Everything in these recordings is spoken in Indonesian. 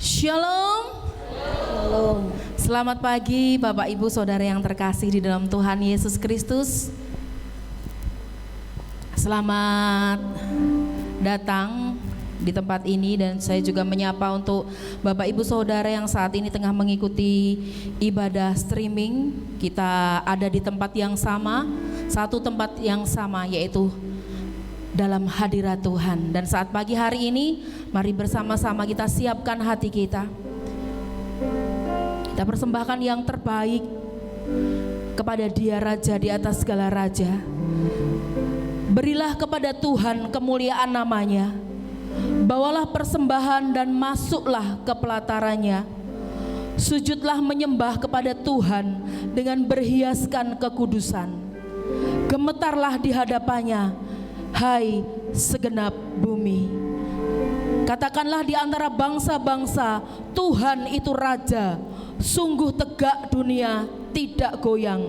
Shalom. Shalom. Selamat pagi Bapak Ibu Saudara yang terkasih di dalam Tuhan Yesus Kristus. Selamat datang di tempat ini, dan saya juga menyapa untuk Bapak Ibu Saudara yang saat ini tengah mengikuti ibadah streaming. Kita ada di tempat yang sama, satu tempat yang sama, yaitu dalam hadirat Tuhan. Dan saat pagi hari ini, mari bersama-sama kita siapkan hati kita. Kita persembahkan yang terbaik kepada Dia Raja di atas segala raja. Berilah kepada Tuhan kemuliaan namanya. Bawalah persembahan dan masuklah ke pelatarannya. Sujudlah menyembah kepada Tuhan dengan berhiaskan kekudusan. Gemetarlah di hadapannya, hai segenap bumi. Katakanlah di antara bangsa-bangsa, Tuhan itu Raja. Sungguh tegak dunia, tidak goyang.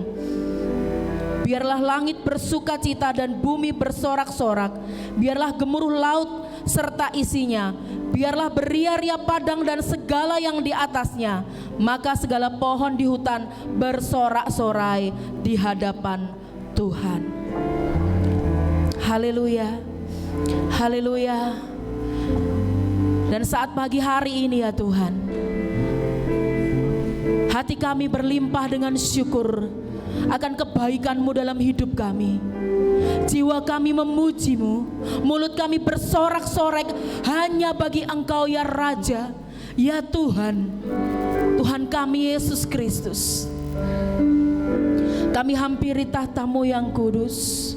Biarlah langit bersuka cita dan bumi bersorak-sorak. Biarlah gemuruh laut serta isinya. Biarlah beria-ria padang dan segala yang di atasnya. Maka segala pohon di hutan bersorak-sorai di hadapan Tuhan. Haleluya, haleluya. Dan saat pagi hari ini ya Tuhan, hati kami berlimpah dengan syukur akan kebaikan-Mu dalam hidup kami. Jiwa kami memuji-Mu, mulut kami bersorak-sorai hanya bagi Engkau ya Raja, ya Tuhan, Tuhan kami Yesus Kristus. Kami hampiri tahta-Mu yang kudus.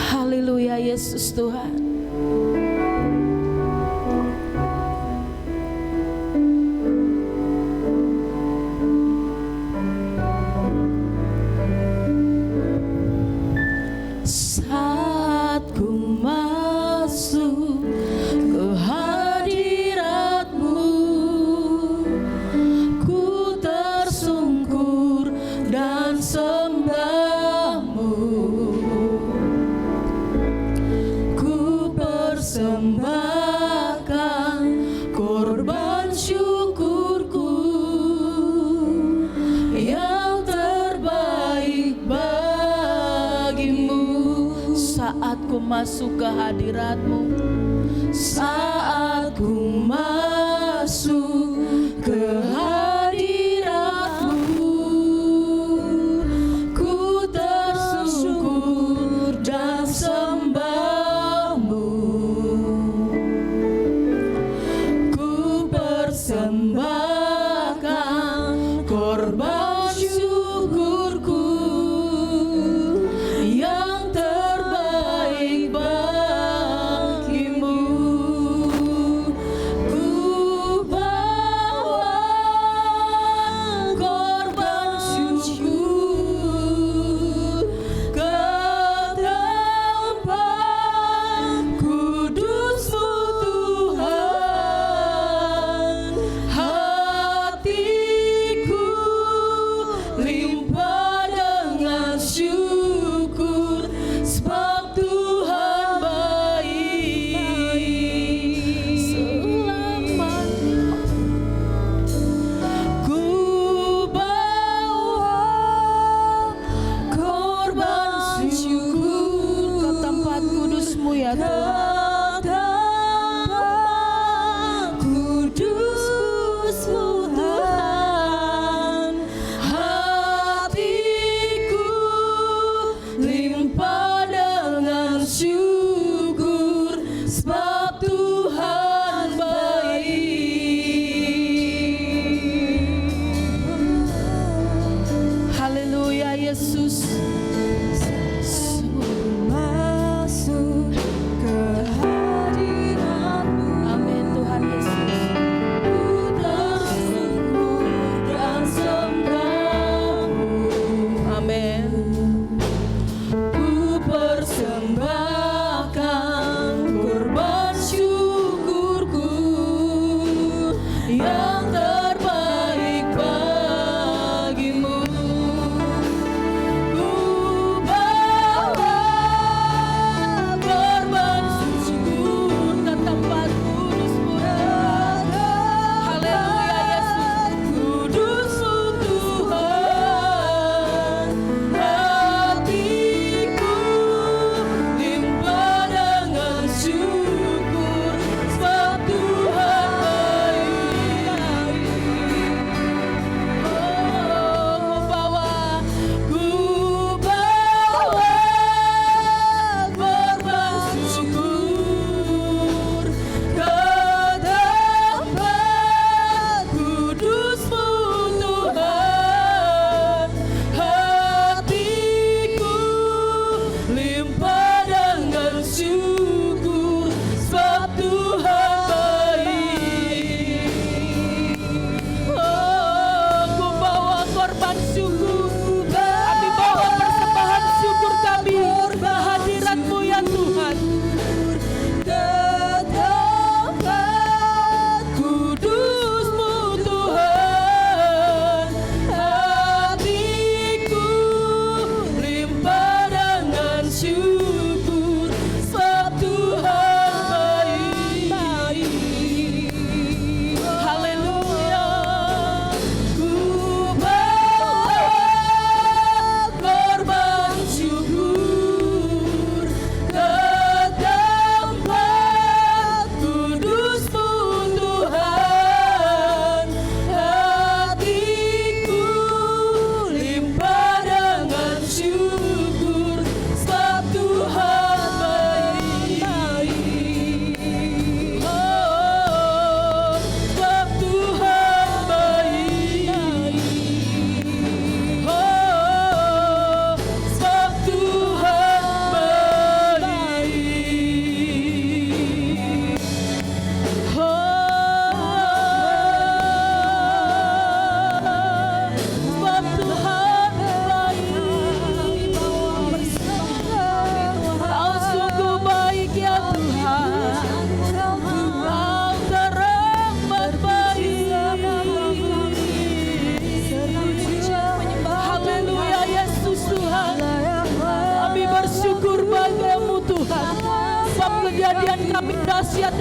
Haleluya Yesus Tuhan. Saat ku masuk ke hadirat-Mu, ku tersungkur dan sembah-Mu. Ku persembahkan korban syukurku yang terbaik bagimu. Saat ku masuk ke hadirat-Mu, saat ku masuk ke hadirat-Mu, ku tersungkur dan sembah-Mu. Ku persembahkan korban syukurku yang terbaik bagimu.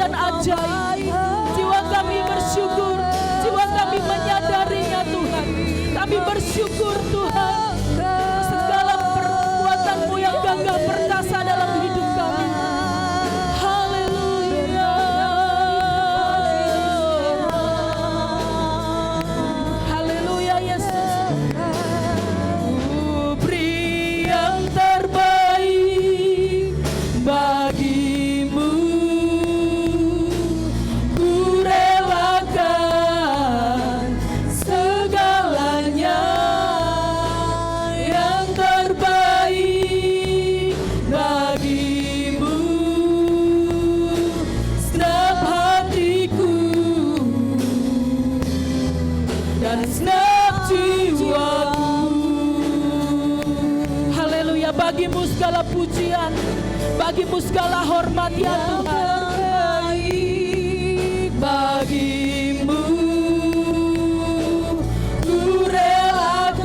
dan ajaib. Jiwa kami bersyukur, jiwa kami menyadarinya Tuhan. Kami bersyukur Tuhan, segala perbuatan-Mu yang gagah perkasa dalam hidup kami. Haleluya. Haleluya Yesus. Ku beri yang terbaik bagimu. Ku relakan segalanya. Yang terbaik bagimu. Segenap hatiku dan segenap jiwaku. Haleluya. Bagimu segala pujian, bagimu segala hormat ya Tuhan. Bagimu ku relakan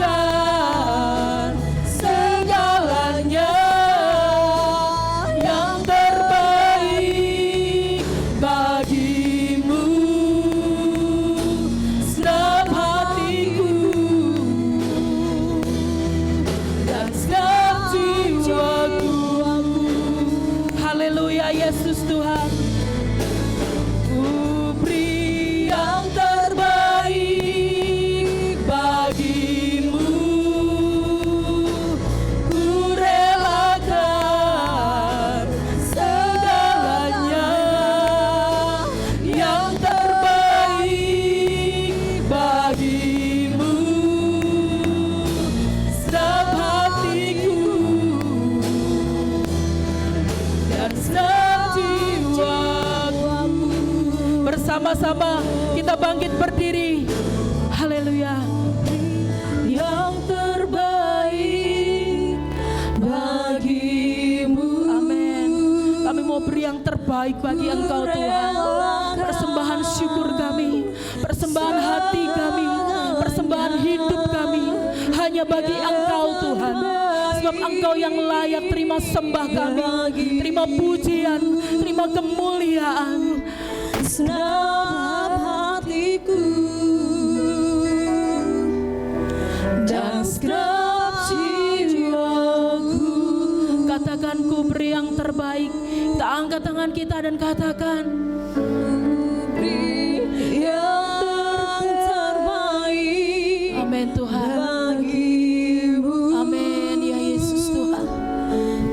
segalanya. Yang terbaik bagimu. Segenap hatiku dan segenap jiwaku. Haleluya Yesus Tuhan. Ku beri yang terbaik bagimu. Ku relakan segalanya. Yang terbaik bagimu. Segenap hatiku dan segenap jiwaku. Bersama-sama kita bangkit berdiri. Haleluya. Yang terbaik bagimu. Amin. Kami mau beri yang terbaik bagi Engkau Tuhan. Persembahan syukur kami, persembahan hati kami, persembahan hidup kami hanya bagi Engkau Tuhan. Sebab Engkau yang layak terima sembah kami, terima pujian, terima kemuliaan. Segenap hatiku dan segenap jiwaku. Katakan ku beri yang terbaik. Kita angkat tangan kita dan katakan, Beri yang terbaik amin Tuhan. bagimu. Amin ya Yesus Tuhan.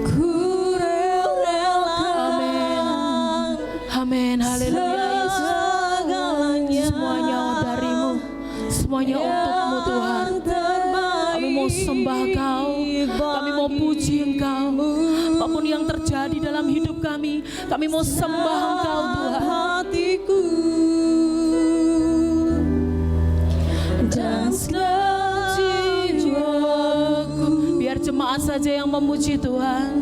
Ku relakan Amin. Haleluya Yesus. segalanya. Semuanya darimu, semuanya untukmu Tuhan. Kami mau sembah Kau, kami mau puji Engkau. Apapun yang terjadi dalam hidup kami mau sembah Engkau Tuhan. Hatiku dan segenap jiwaku. Biar jemaat saja yang memuji Tuhan.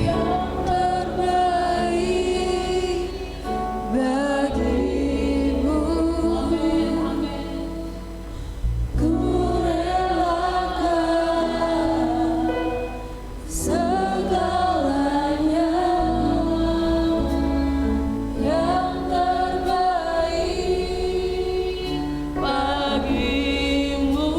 Yang terbaik bagimu. Ku relakan segalanya. Yang terbaik bagimu.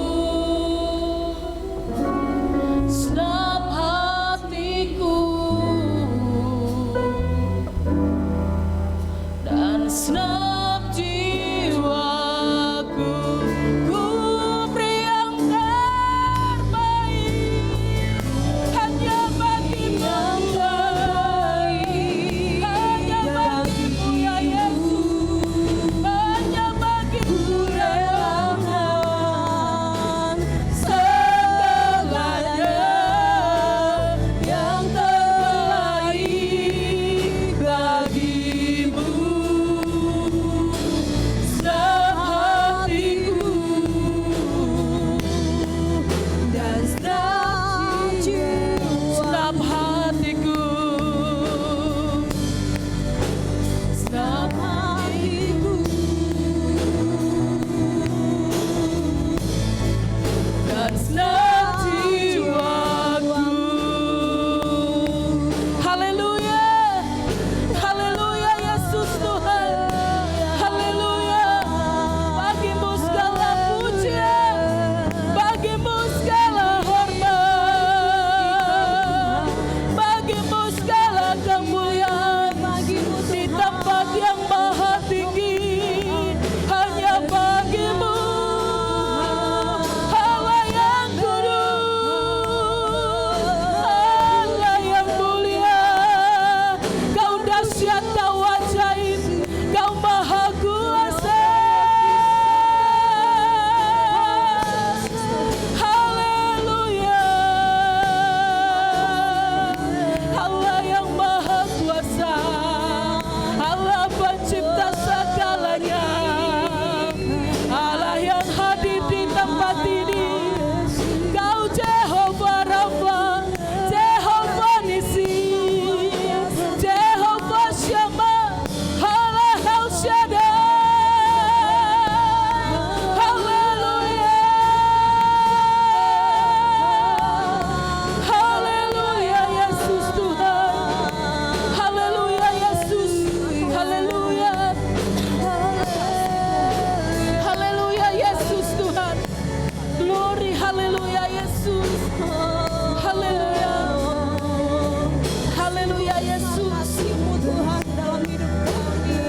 Yesus. kasih-Mu Tuhan dalam hidup kami.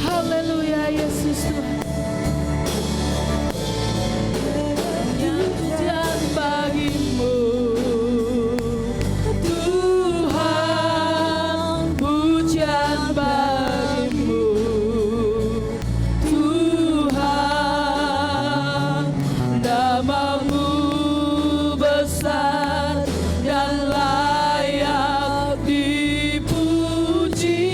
Haleluya Yesus Tuhan. Pujian bagimu Tuhan, pujian bagimu Tuhan, namamu besar dan layak dipuji.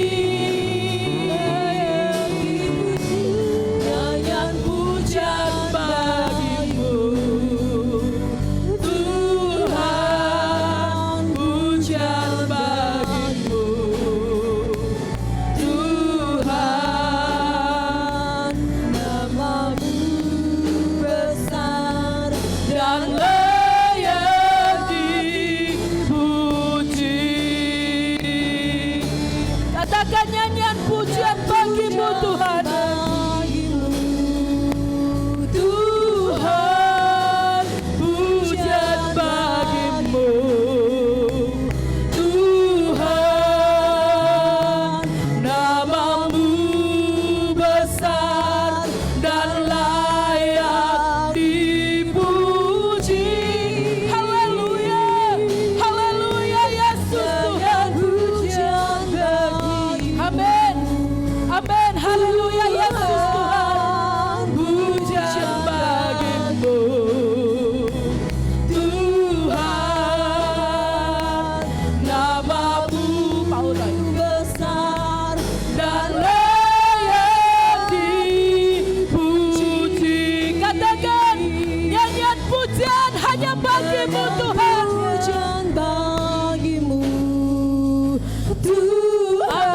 Nyanyian pujian bagimu Tuhan, pujian bagimu Tuhan, Namamu besar dan layak dipuji. Katakan nyanyian pujian bagimu Tuhan. Tuhan, pujian bagimu Tuhan, namamu besar dan layak dipuji. Haleluya, haleluya Yesus Tuhan. pujian bagimu. Amin, amin, haleluya Yesus Tuhan. Pujian bagimu Tuhan, namamu Besar dan layak dipuji. Katakan nyanyian pujian hanya bagimu Tuhan. pujian bagimu Amin, Tuhan.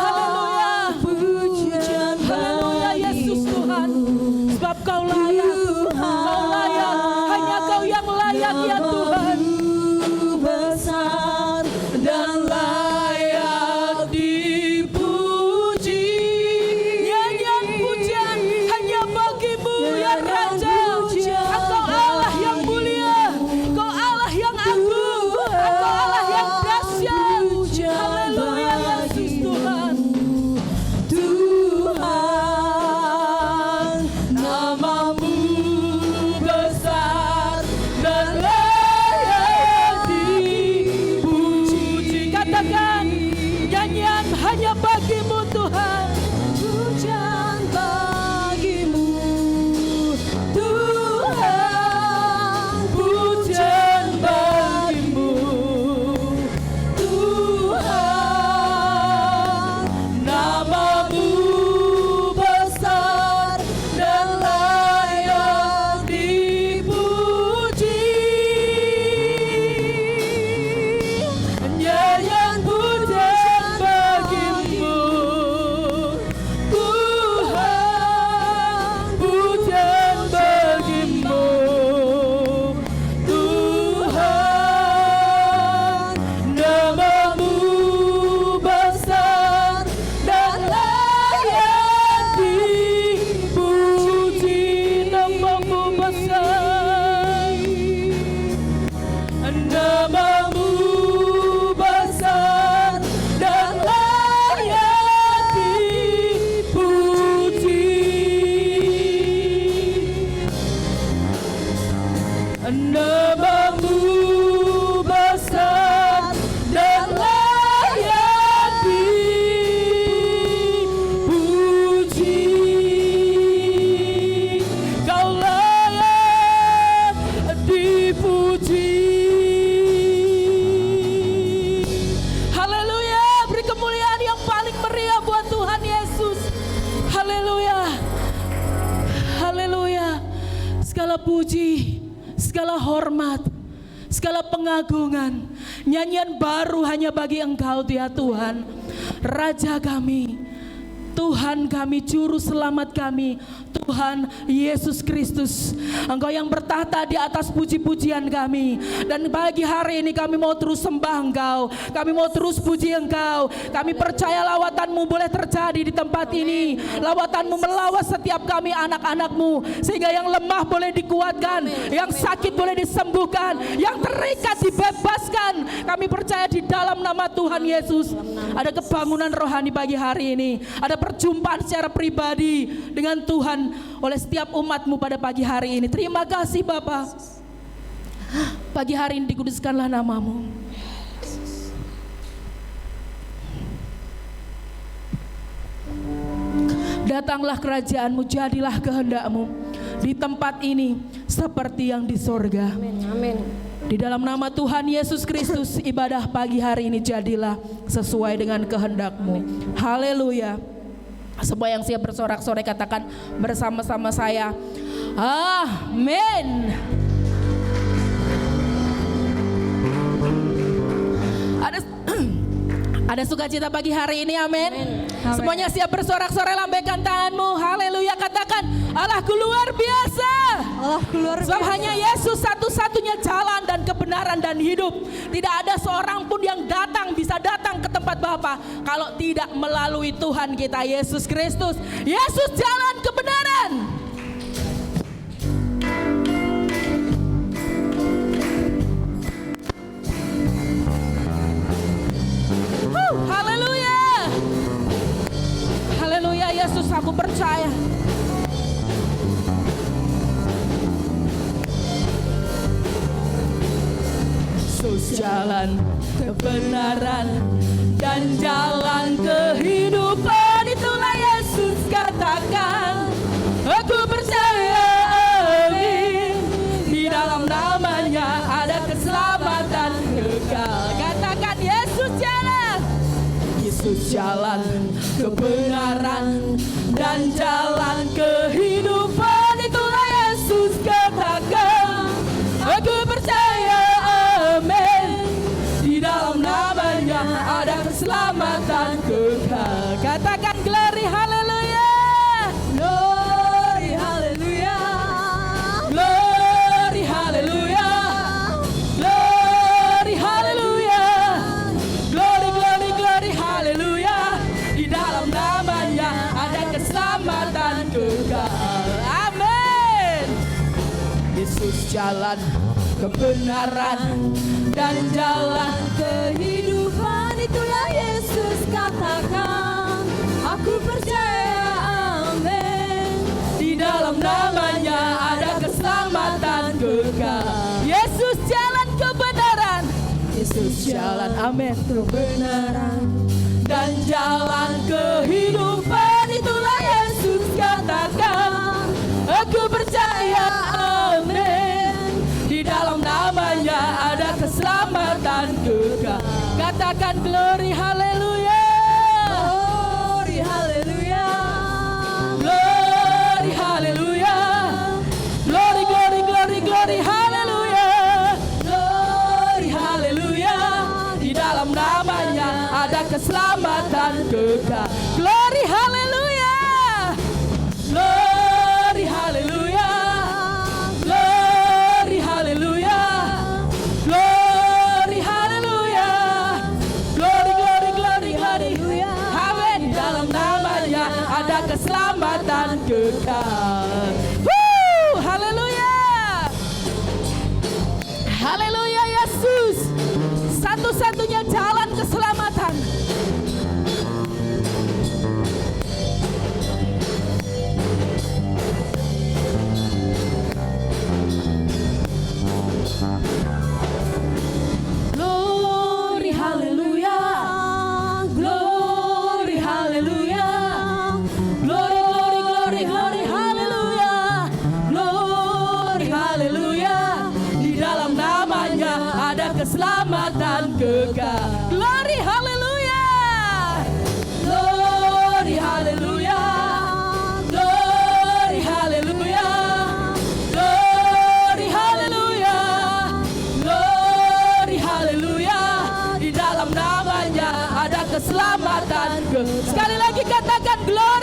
haleluya. Pujian Haleluya Yesus bagimu. Tuhan. Sebab kau layak, kau layak, hanya kau yang layak ya Tuhan. Besar Dan layak dipuji. Nyanyian pujian hanya bagimu ya Raja. Engkau Allah yang mulia, Engkau Allah yang agung, Engkau Allah yang dahsyat. Haleluya Yesus Tuhan. Tuhan, Namamu besar dan layak dipuji. Katakan nyanyian hanya bagimu Tuhan. pujian bagimu Tuhan. Pujian bagimu Tuhan, namamu besar dan layak dipuji. Nyanyian pujian bagimu Tuhan, pujian bagimu Tuhan, namamu besar dan layak dipuji. Namamu besar, namamu besar dan layak dipuji. Namamu besar dan layak dipuji. Kau layak dipuji. Haleluya, beri kemuliaan yang paling meriah buat Tuhan Yesus. Haleluya, haleluya. Segala puji, segala hormat, segala pengagungan, nyanyian baru hanya bagi Engkau ya Tuhan, Raja kami, Tuhan kami, Juru Selamat kami, Tuhan Yesus Kristus. Engkau yang bertahta di atas puji-pujian kami. Dan pagi hari ini kami mau terus sembah Engkau, kami mau terus puji Engkau. Kami percaya lawatan-Mu boleh terjadi di tempat ini. Lawatan-Mu melawat setiap kami anak-anak-Mu, sehingga yang lemah boleh dikuatkan, yang sakit boleh disembuhkan, yang terikat dibebaskan. Kami percaya di dalam nama Tuhan Yesus ada kebangunan rohani pagi hari ini. Ada perjumpaan secara pribadi dengan Tuhan oleh setiap umat-Mu pada pagi hari ini. Terima kasih Bapa. Pagi hari ini dikuduskanlah nama-Mu. Datanglah kerajaan-Mu, jadilah kehendak-Mu di tempat ini seperti yang di sorga. Amin. Di dalam nama Tuhan Yesus Kristus, ibadah pagi hari ini jadilah sesuai dengan kehendak-Mu. Haleluya. Semua yang siap bersorak-sorai katakan bersama-sama saya, amin. Ada sukacita pagi hari ini, amin. Semuanya siap bersorak-sorai, lambaikan tanganmu, haleluya. Katakan, Allahku luar biasa. Allahku luar biasa. Sebab hanya Yesus satu-satunya jalan dan kebenaran dan hidup. Tidak ada seorang pun yang bisa datang ke tempat Bapa kalau tidak melalui Tuhan kita Yesus Kristus. Yesus jalan kebenaran. Haleluya. Haleluya, Yesus, aku percaya. Yesus jalan kebenaran dan jalan kehidupan, itulah Yesus katakan. Aku percaya, amin. Di dalam namanya ada keselamatan kekal. Katakan, Yesus jalan. Yesus jalan kebenaran dan jalan kehidupan, itulah Yesus katakan. Aku percaya, amin. Di dalam namanya ada keselamatan kekal. Katakan glory, haleluya. Glory, haleluya. Glory, haleluya. Glory, haleluya. Glory, glory, glory, haleluya. Di dalam namanya ada keselamatan kekal. Amin. Yesus jalan kebenaran dan jalan Kehidupan, itulah Yesus katakan. Aku percaya, amin. di dalam namanya ada keselamatan kekal. Yesus jalan kebenaran. Yesus jalan, amin, kebenaran dan jalan kehidupan, itulah Yesus katakan. Aku percaya, amin. Di dalam namanya ada keselamatan kekal. Katakan glory, haleluya. Glory, haleluya. Glory, haleluya. Glory, glory, glory, glory, haleluya. Glory, haleluya. Di dalam namanya ada keselamatan kekal. Glory, haleluya. Glory, haleluya. Glory, haleluya. Glory, haleluya. Glory, glory, glory, glory. Amin. Di dalam namanya ada keselamatan kekal. Haleluya. Haleluya, Yesus. Satu-satunya jalan keselamatan. Glory, haleluya. Glory, haleluya. Glory, glory, glory, glory, haleluya. Glory, haleluya. Di dalam namanya ada keselamatan kekal. Glory, haleluya. Glory, haleluya. Glory, haleluya. Glory, haleluya. Glory, haleluya. Di dalam namanya ada keselamatan. Sekali lagi katakan glory.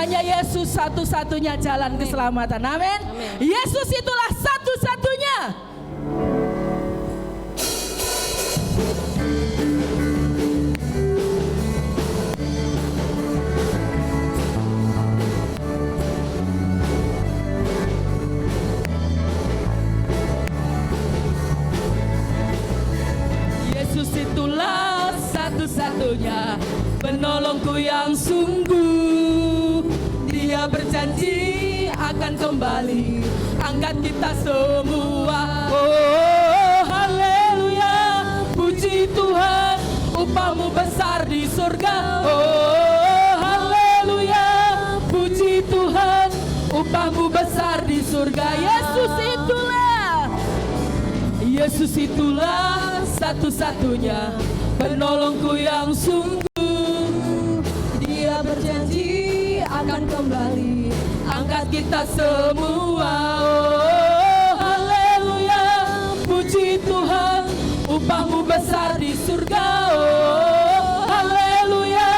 Hanya Yesus satu-satunya jalan keselamatan. Amin. Yesus itulah satu-satunya. Yesus itulah satu-satunya penolongku yang sungguh. Dia berjanji akan kembali angkat kita semua. Oh haleluya, puji Tuhan, upahmu besar di surga. Oh haleluya, puji Tuhan, upahmu besar di surga. Yesus itulah satu-satunya penolongku yang sungguh. Dia berjanji akan kembali angkat kita semua. Oh haleluya, puji Tuhan, upahmu besar di surga. Oh haleluya,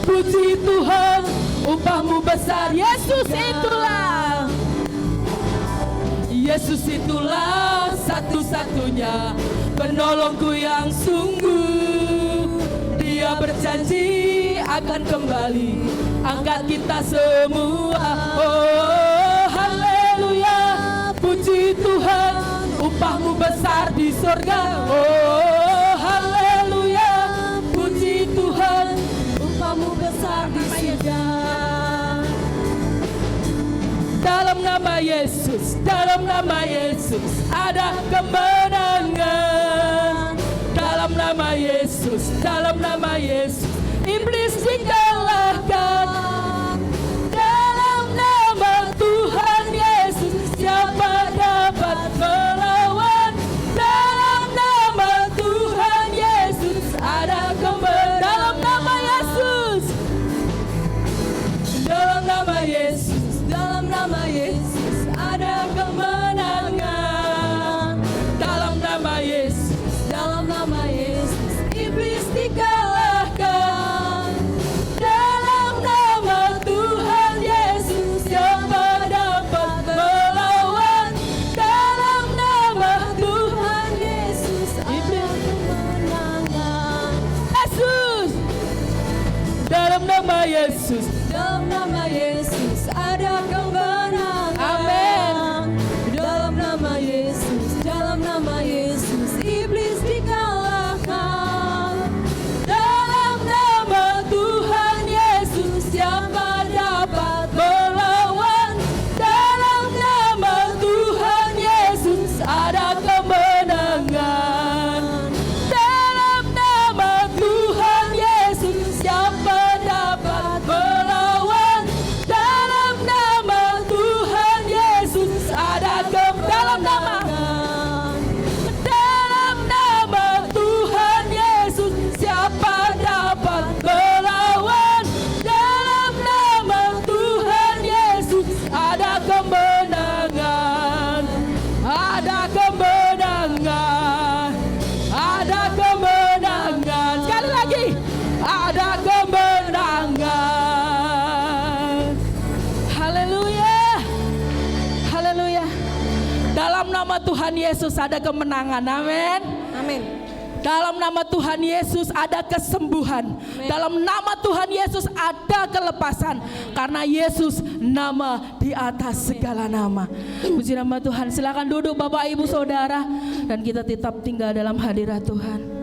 puji Tuhan, upahmu besar. Yesus itulah satu-satunya penolongku yang sungguh. Dia berjanji akan kembali angkat kita semua. Oh haleluya, puji Tuhan, upahmu besar di surga. Oh haleluya, puji Tuhan, upahmu besar di surga. Dalam nama Yesus, dalam nama Yesus ada kemenangan. Dalam nama Yesus, dalam nama Yesus iblis dikalahkan. Dalam nama Tuhan Yesus siapa dapat melawan? Dalam nama Tuhan Yesus ada kemenangan. Dalam nama Yesus, dalam nama Yesus, dalam nama Yesus ada kemenangan. Dalam nama Yesus, dalam nama Yesus iblis dikalahkan. Dalam nama Tuhan Yesus siapa dapat melawan? Dalam nama Tuhan Yesus ada kemenangan. Yesus, dalam nama Yesus, dalam nama Yesus ada kemenangan. Amin. Dalam nama Yesus, dalam nama Yesus iblis dikalahkan. Dalam nama Tuhan Yesus siapa dapat melawan? Dalam nama Tuhan Yesus ada kemenangan. Dalam nama Tuhan Yesus siapa dapat melawan? Dalam nama Tuhan Yesus ada dalam nama Tuhan Yesus siapa dapat melawan? Dalam nama Tuhan Yesus ada kemenangan. Ada kemenangan. Ada kemenangan. Sekali lagi, ada kemenangan. Haleluya. Haleluya. Dalam nama Tuhan Yesus ada kemenangan. Amin. Amin. Dalam nama Tuhan Yesus ada kesembuhan. Dalam nama Tuhan Yesus ada kelepasan. Karena Yesus nama di atas segala nama. Puji nama Tuhan. Silakan duduk Bapak Ibu Saudara. Dan kita tetap tinggal dalam hadirat Tuhan.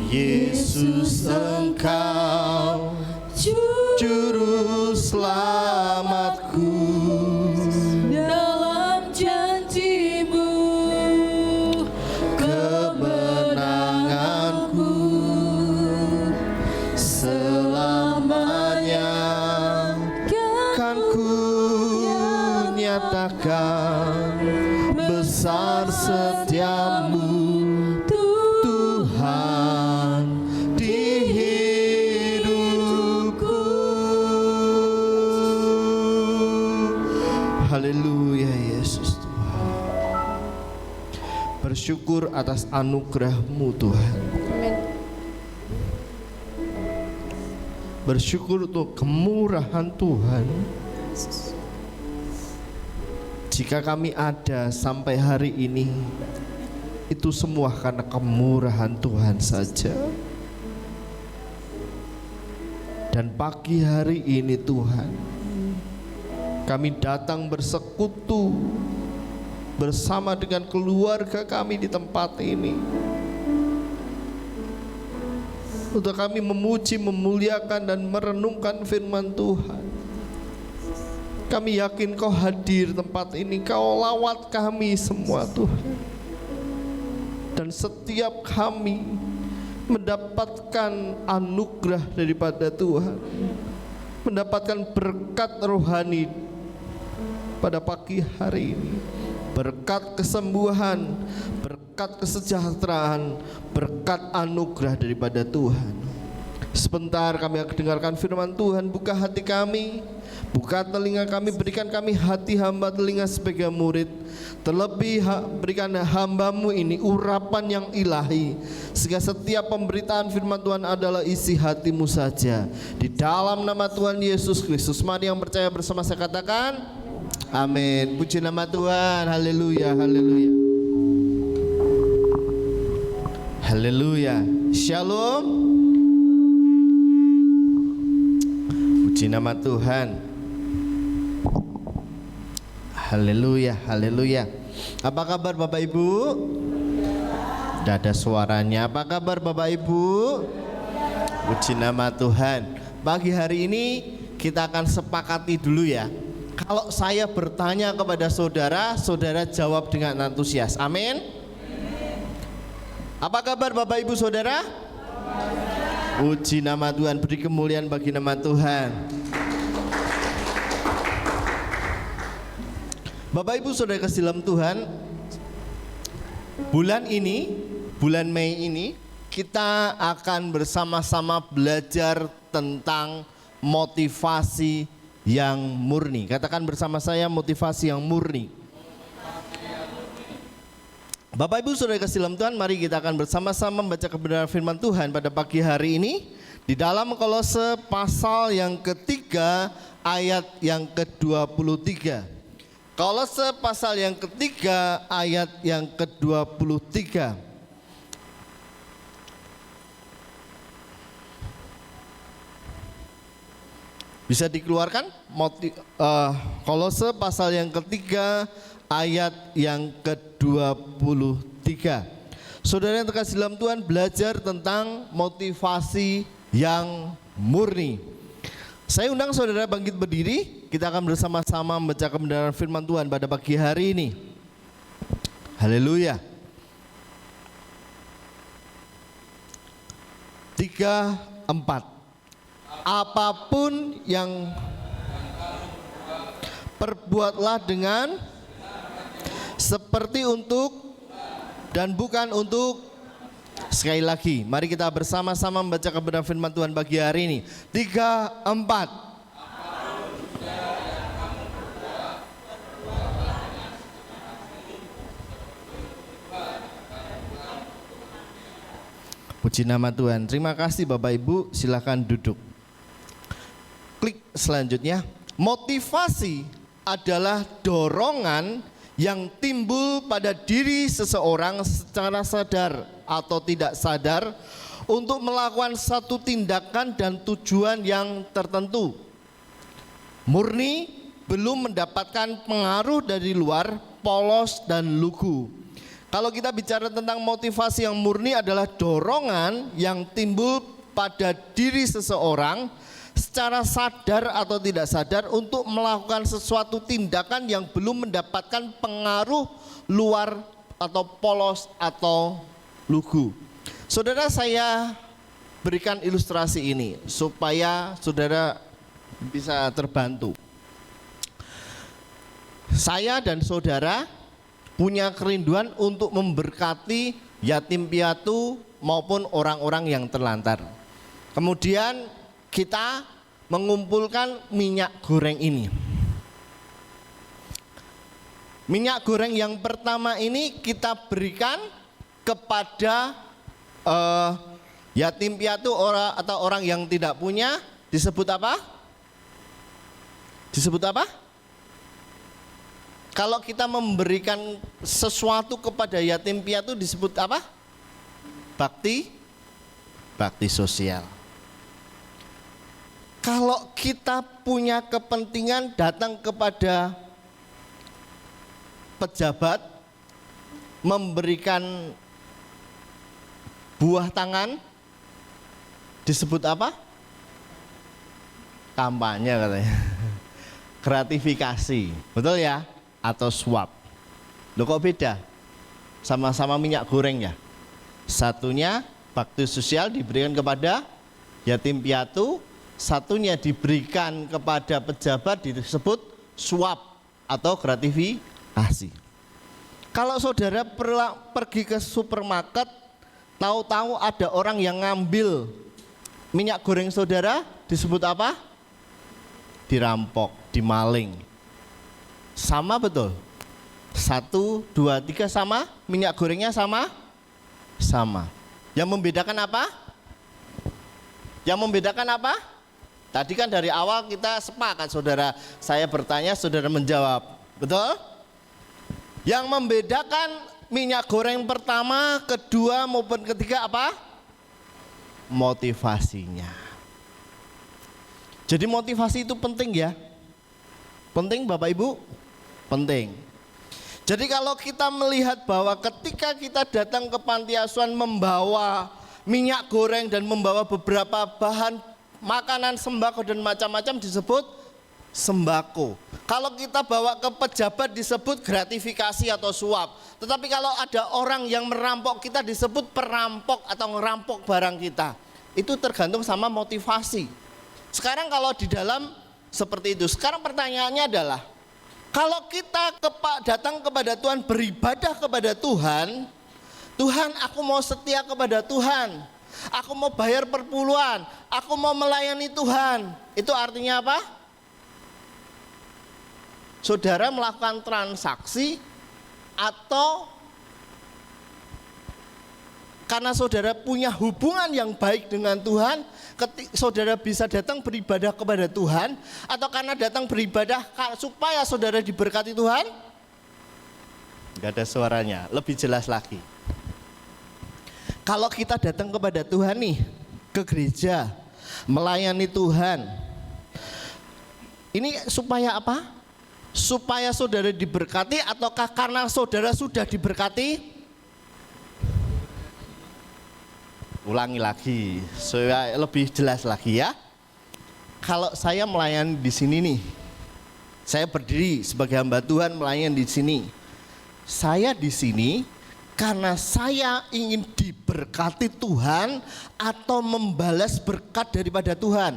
Yesus Engkau Juru selamatku, dalam janji-Mu kemenanganku selamanya kan ku nyatakan besar setiamu Tuhan di hidupku. Haleluya Yesus Tuhan. Bersyukur atas anugerah-Mu Tuhan. Bersyukur untuk kemurahan Tuhan. Jika kami ada sampai hari ini, itu semua karena kemurahan Tuhan saja. Dan pagi hari ini Tuhan, kami datang bersekutu bersama dengan keluarga kami di tempat ini, untuk kami memuji, memuliakan dan merenungkan firman Tuhan. Kami yakin Kau hadir tempat ini, Kau lawat kami semua Tuhan. Dan setiap kami mendapatkan anugerah daripada Tuhan, mendapatkan berkat rohani pada pagi hari ini. Berkat kesembuhan, berkat kesejahteraan, berkat anugerah daripada Tuhan. Sebentar kami akan dengarkan firman Tuhan. Buka hati kami, buka telinga kami, berikan kami hati hamba telinga sebagai murid. Terlebih berikan hamba-Mu ini urapan yang ilahi, sehingga setiap pemberitaan firman Tuhan adalah isi hati-Mu saja. Di dalam nama Tuhan Yesus Kristus, mari yang percaya bersama saya katakan amin. Puji nama Tuhan. Haleluya, haleluya, haleluya. Shalom. Puji nama Tuhan. Haleluya, haleluya. Apa kabar Bapak Ibu? Tidak ada suaranya. Apa kabar Bapak Ibu? Puji nama Tuhan. Pagi hari ini kita akan sepakati dulu ya. Kalau saya bertanya kepada saudara, saudara jawab dengan antusias. Amin. Apa kabar Bapak Ibu Saudara? Puji nama Tuhan. Beri kemuliaan bagi nama Tuhan. Bapak Ibu Saudara kasih dalam Tuhan, bulan ini, bulan Mei ini, kita akan bersama-sama belajar tentang motivasi yang murni. Katakan bersama saya, motivasi yang murni. Bapak Ibu Saudara kasih dalam Tuhan, mari kita akan bersama-sama membaca kebenaran firman Tuhan pada pagi hari ini di dalam Kolose pasal yang ketiga ayat yang ke-23. Kolose pasal yang ketiga ayat yang ke-23. Bisa dikeluarkan? Kolose pasal yang ketiga ayat yang ke-23. Saudara yang terkasih dalam Tuhan, belajar tentang motivasi yang murni. Saya undang saudara bangkit berdiri. Kita akan bersama-sama membaca kebenaran firman Tuhan pada pagi hari ini. Haleluya. 3, 4. Apapun yang perbuatlah dengan seperti untuk dan bukan untuk. Sekali lagi, mari kita bersama-sama membaca kebenaran firman Tuhan pagi hari ini. 3, 4. Puji nama Tuhan. Terima kasih Bapak Ibu, silakan duduk. Klik selanjutnya. Motivasi adalah dorongan yang timbul pada diri seseorang secara sadar atau tidak sadar untuk melakukan satu tindakan dan tujuan yang tertentu. Murni belum mendapatkan pengaruh dari luar, polos dan lugu. Kalau kita bicara tentang motivasi yang murni adalah dorongan yang timbul pada diri seseorang secara sadar atau tidak sadar untuk melakukan sesuatu tindakan yang belum mendapatkan pengaruh luar atau polos atau lugu. Saudara, saya berikan ilustrasi ini supaya saudara bisa terbantu. Saya dan saudara punya kerinduan untuk memberkati yatim piatu maupun orang-orang yang terlantar. Kemudian kita mengumpulkan minyak goreng ini. Minyak goreng yang pertama ini kita berikan kepada yatim piatu atau orang yang tidak punya. Disebut apa? Disebut apa? Kalau kita memberikan sesuatu kepada yatim piatu disebut apa? Bakti sosial. Kalau kita punya kepentingan datang kepada pejabat memberikan buah tangan disebut apa? Kampanye katanya. Gratifikasi, betul ya? Atau suap. Loh kok beda? Sama-sama minyak goreng ya. Satunya bakti sosial diberikan kepada yatim piatu, satunya diberikan kepada pejabat disebut suap atau gratifikasi. Kalau saudara pergi ke supermarket, tahu-tahu ada orang yang ngambil minyak goreng saudara, disebut apa? Dirampok, dimaling. Sama betul? 1, 2, 3 sama? Minyak gorengnya sama? Sama. Yang membedakan apa? Yang membedakan apa? Tadi kan dari awal kita sepakat, saudara. Saya bertanya, saudara menjawab. Betul? Yang membedakan minyak goreng pertama, kedua maupun ketiga apa? Motivasinya. Jadi motivasi itu penting ya. Penting Bapak Ibu? Penting. Jadi kalau kita melihat bahwa ketika kita datang ke panti asuhan membawa minyak goreng dan membawa beberapa bahan makanan sembako dan macam-macam disebut sembako. Kalau kita bawa ke pejabat disebut gratifikasi atau suap. Tetapi kalau ada orang yang merampok kita disebut perampok atau ngerampok barang kita. Itu tergantung sama motivasi. Sekarang kalau di dalam seperti itu. Sekarang pertanyaannya adalah, kalau kita datang kepada Tuhan, beribadah kepada Tuhan, Tuhan aku mau setia kepada Tuhan, aku mau bayar perpuluhan, aku mau melayani Tuhan. Itu artinya apa? Saudara melakukan transaksi atau karena saudara punya hubungan yang baik dengan Tuhan, saudara bisa datang beribadah kepada Tuhan, atau karena datang beribadah supaya saudara diberkati Tuhan? Enggak ada suaranya, lebih jelas lagi. Kalau kita datang kepada Tuhan nih, ke gereja, melayani Tuhan, ini supaya apa? Supaya saudara diberkati ataukah karena saudara sudah diberkati? Ulangi lagi, supaya lebih jelas lagi ya. Kalau saya melayani di sini nih, saya berdiri sebagai hamba Tuhan melayani di sini. Saya di sini karena saya ingin diberkati Tuhan atau membalas berkat daripada Tuhan.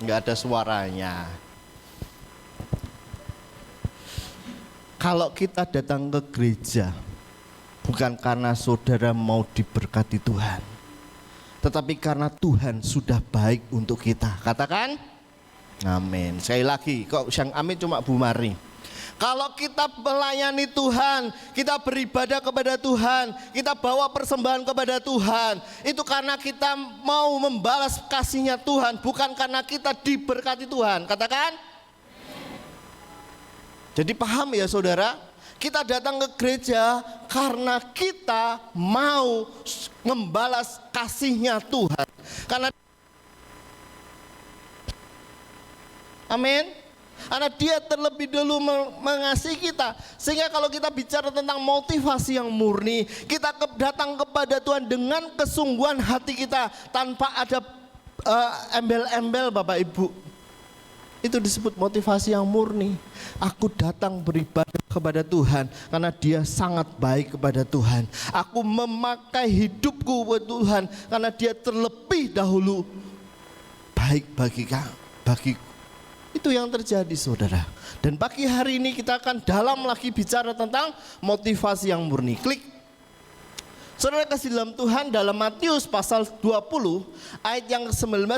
Enggak ada suaranya. Kalau kita datang ke gereja bukan karena saudara mau diberkati Tuhan, tetapi karena Tuhan sudah baik untuk kita. Katakan amin. Sekali lagi, kok yang amin cuma Bu Mari. Kalau kita melayani Tuhan, kita beribadah kepada Tuhan, kita bawa persembahan kepada Tuhan, itu karena kita mau membalas kasihnya Tuhan, bukan karena kita diberkati Tuhan. Katakan. Jadi paham ya saudara? Kita datang ke gereja karena kita mau membalas kasihnya Tuhan. Karena amin. Karena dia terlebih dulu mengasihi kita. Sehingga kalau kita bicara tentang motivasi yang murni, kita datang kepada Tuhan dengan kesungguhan hati kita, tanpa ada embel-embel Bapak Ibu. Itu disebut motivasi yang murni. Aku datang beribadah kepada Tuhan karena dia sangat baik kepada Tuhan. Aku memakai hidupku buat Tuhan karena dia terlebih dahulu baik bagiku. Itu yang terjadi saudara. Dan pagi hari ini kita akan dalam lagi bicara tentang motivasi yang murni. Klik. Saudara kasih dalam Tuhan, dalam Matius pasal 20 ayat yang ke-19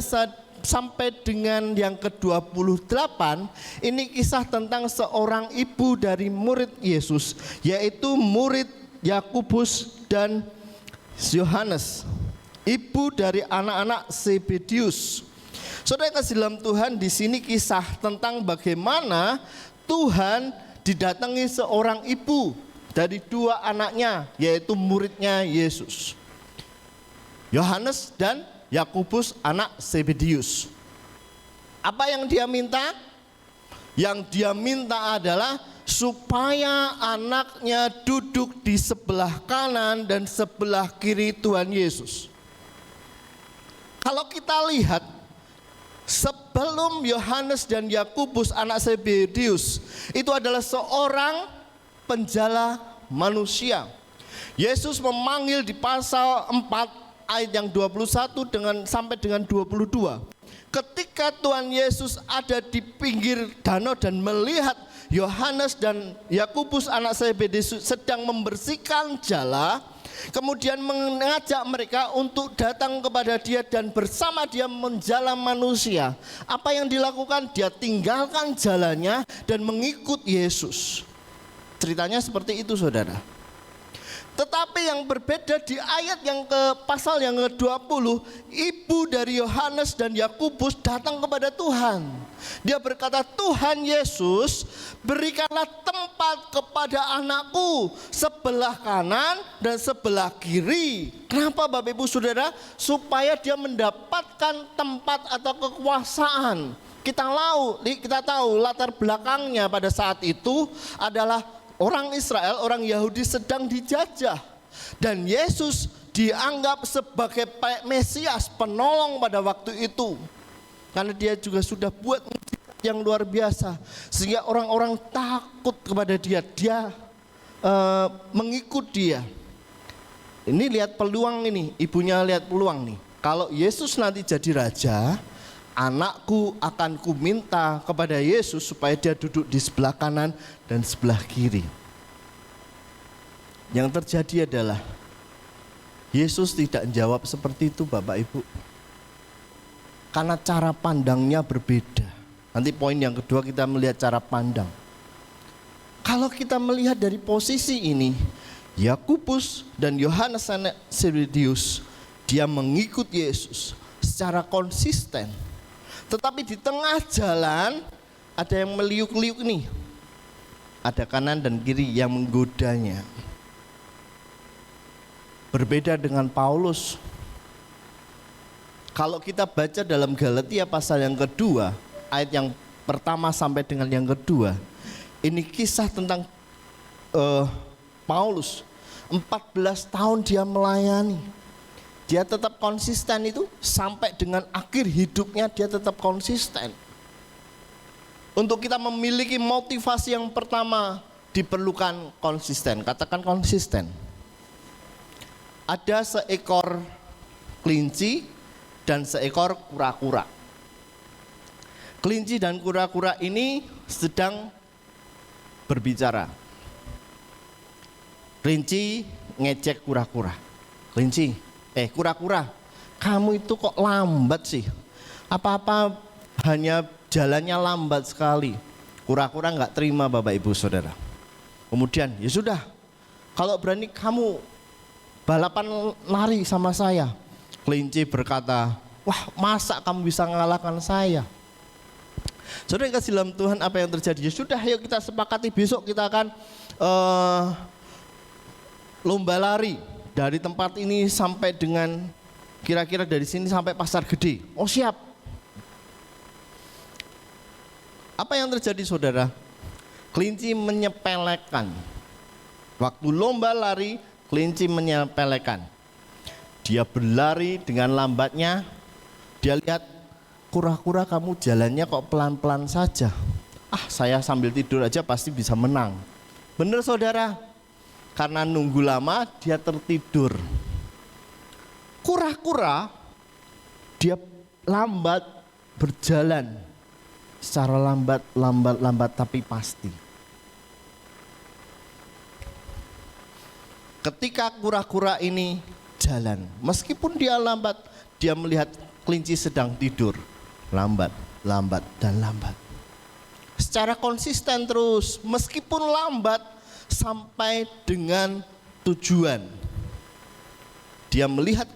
sampai dengan yang ke-28, ini kisah tentang seorang ibu dari murid Yesus, yaitu murid Yakobus dan Yohanes, ibu dari anak-anak Zebedius. Saudara kasih dalam Tuhan, di sini kisah tentang bagaimana Tuhan didatangi seorang ibu dari dua anaknya, yaitu muridnya Yesus, Yohanes dan Yakobus anak Zebedius. Apa yang dia minta? Yang dia minta adalah supaya anaknya duduk di sebelah kanan dan sebelah kiri Tuhan Yesus. Kalau kita lihat, sebelum Yohanes dan Yakobus anak Zebedius itu adalah seorang penjala manusia. Yesus memanggil di pasal 4 ayat yang 21 sampai dengan 22. Ketika Tuhan Yesus ada di pinggir danau dan melihat Yohanes dan Yakobus anak Zebedius sedang membersihkan jala, kemudian mengajak mereka untuk datang kepada dia dan bersama dia menjala manusia. Apa yang dilakukan? Dia tinggalkan jalannya dan mengikut Yesus. Ceritanya seperti itu saudara. Tetapi yang berbeda di ayat yang ke pasal yang ke-20, ibu dari Yohanes dan Yakobus datang kepada Tuhan. Dia berkata, Tuhan Yesus, berikanlah tempat kepada anakku sebelah kanan dan sebelah kiri. Kenapa Bapak Ibu Saudara? Supaya dia mendapatkan tempat atau kekuasaan. Kita tahu latar belakangnya pada saat itu adalah orang Israel, orang Yahudi sedang dijajah. Dan Yesus dianggap sebagai Mesias, penolong pada waktu itu. Karena dia juga sudah buat yang luar biasa. Sehingga orang-orang takut kepada dia. Dia mengikut dia. Ini lihat peluang ini, ibunya lihat peluang nih. Kalau Yesus nanti jadi raja, anakku akan kuminta kepada Yesus supaya dia duduk di sebelah kanan dan sebelah kiri. Yang terjadi adalah Yesus tidak menjawab seperti itu Bapak Ibu. Karena cara pandangnya berbeda. Nanti poin yang kedua kita melihat cara pandang. Kalau kita melihat dari posisi ini, Yakobus dan Yohanes anak Zebedius, dia mengikut Yesus secara konsisten. Tetapi di tengah jalan ada yang meliuk-liuk nih. Ada kanan dan kiri yang menggodanya. Berbeda dengan Paulus. Kalau kita baca dalam Galatia pasal yang kedua, ayat yang pertama sampai dengan yang kedua, ini kisah tentang Paulus. 14 tahun dia melayani. Dia tetap konsisten itu sampai dengan akhir hidupnya, dia tetap konsisten. Untuk kita memiliki motivasi yang pertama diperlukan konsisten. Katakan konsisten. Ada seekor kelinci dan seekor kura-kura. Kelinci dan kura-kura ini sedang berbicara. Kelinci ngejek kura-kura. Kelinci, kura-kura, kamu itu kok lambat sih? Apa-apa hanya jalannya lambat sekali. Kura-kura nggak terima Bapak Ibu Saudara. Kemudian, ya sudah, kalau berani kamu balapan lari sama saya. Kelinci berkata, wah masa kamu bisa mengalahkan saya? Saudara yang kasih dalam Tuhan, apa yang terjadi? Ya sudah, yuk kita sepakati besok kita akan lomba lari. Dari tempat ini sampai dengan kira-kira dari sini sampai Pasar Gede. Oh siap. Apa yang terjadi saudara? Kelinci menyepelekan. Waktu lomba lari, kelinci menyepelekan. Dia berlari dengan lambatnya. Dia lihat, kura-kura kamu jalannya kok pelan-pelan saja. Saya sambil tidur aja pasti bisa menang. Benar saudara? Karena nunggu lama dia tertidur. Kura-kura dia lambat berjalan. Secara lambat tapi pasti. Ketika kura-kura ini jalan, meskipun dia lambat, dia melihat kelinci sedang tidur. Lambat, dan lambat. Secara konsisten terus, meskipun lambat sampai dengan tujuan. Dia melihat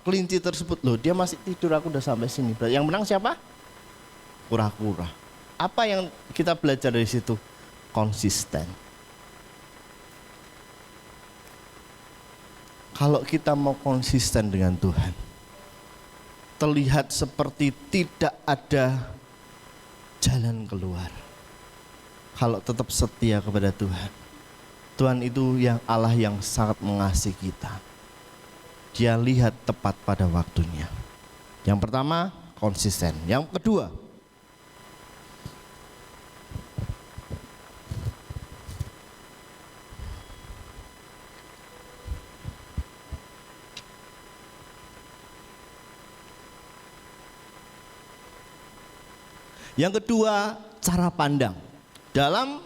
kelinci tersebut, loh dia masih tidur, aku udah sampai sini. Yang menang siapa? Kura-kura. Apa yang kita belajar dari situ? Konsisten. Kalau kita mau konsisten dengan Tuhan, terlihat seperti tidak ada jalan keluar. Kalau tetap setia kepada Tuhan. Tuhan itu yang Allah yang sangat mengasihi kita. Dia lihat tepat pada waktunya. Yang pertama, konsisten. Yang kedua, cara pandang. Dalam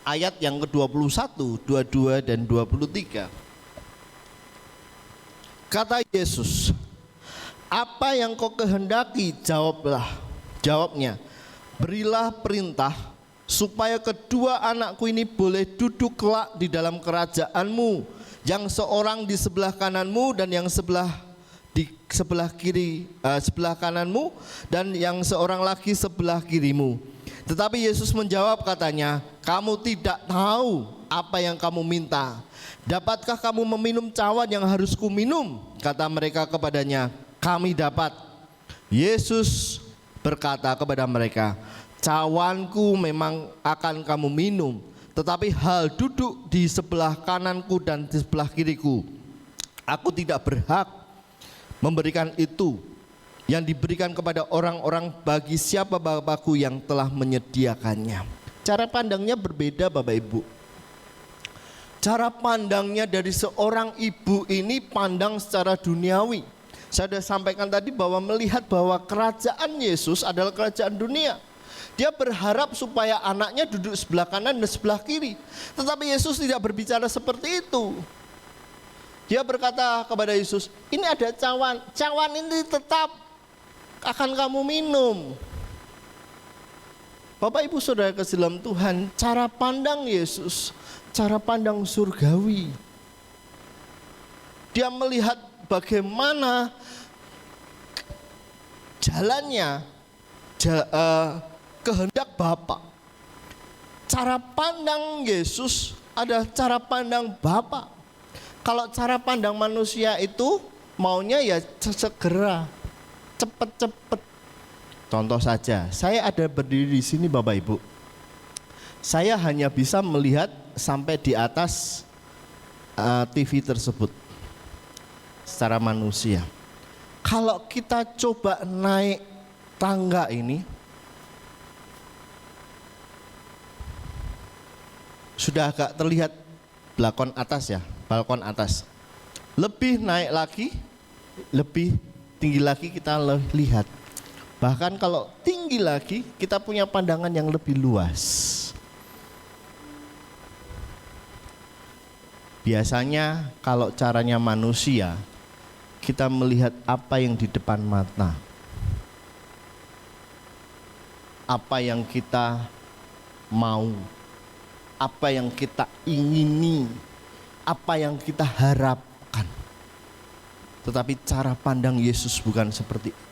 ayat yang ke-21, 22 dan 23. Kata Yesus, apa yang kau kehendaki jawabnya, berilah perintah supaya kedua anakku ini boleh duduk kelak di dalam kerajaanmu, yang seorang di sebelah kananmu dan yang di sebelah kiri, sebelah kananmu, dan yang seorang lagi sebelah kirimu. Tetapi Yesus menjawab katanya, kamu tidak tahu apa yang kamu minta. Dapatkah kamu meminum cawan yang harus kuminum? Kata mereka kepadanya, kami dapat. Yesus berkata kepada mereka, cawanku memang akan kamu minum, tetapi hal duduk di sebelah kananku dan di sebelah kiriku, aku tidak berhak memberikan itu. Yang diberikan kepada orang-orang bagi siapa Bapakku yang telah menyediakannya. Cara pandangnya berbeda Bapak Ibu. Cara pandangnya dari seorang ibu ini pandang secara duniawi. Saya sudah sampaikan tadi bahwa melihat bahwa kerajaan Yesus adalah kerajaan dunia. Dia berharap supaya anaknya duduk sebelah kanan dan sebelah kiri. Tetapi Yesus tidak berbicara seperti itu. Dia berkata kepada Yesus, ini ada cawan. Cawan ini tetap akan kamu minum. Bapak Ibu Saudara kasih dalam Tuhan, cara pandang Yesus, cara pandang surgawi. Dia melihat bagaimana jalannya kehendak Bapa. Cara pandang Yesus adalah cara pandang Bapa. Kalau cara pandang manusia itu maunya ya segera, cepet-cepet. Contoh saja, saya ada berdiri di sini Bapak Ibu. Saya hanya bisa melihat sampai di atas TV tersebut secara manusia. Kalau kita coba naik tangga ini, sudah agak terlihat balkon atas. Lebih naik lagi, lebih tinggi lagi kita lihat. Bahkan kalau tinggi lagi kita punya pandangan yang lebih luas. Biasanya kalau caranya manusia, kita melihat apa yang di depan mata. Apa yang kita mau, apa yang kita ingini, apa yang kita harapkan. Tetapi cara pandang Yesus bukan seperti itu.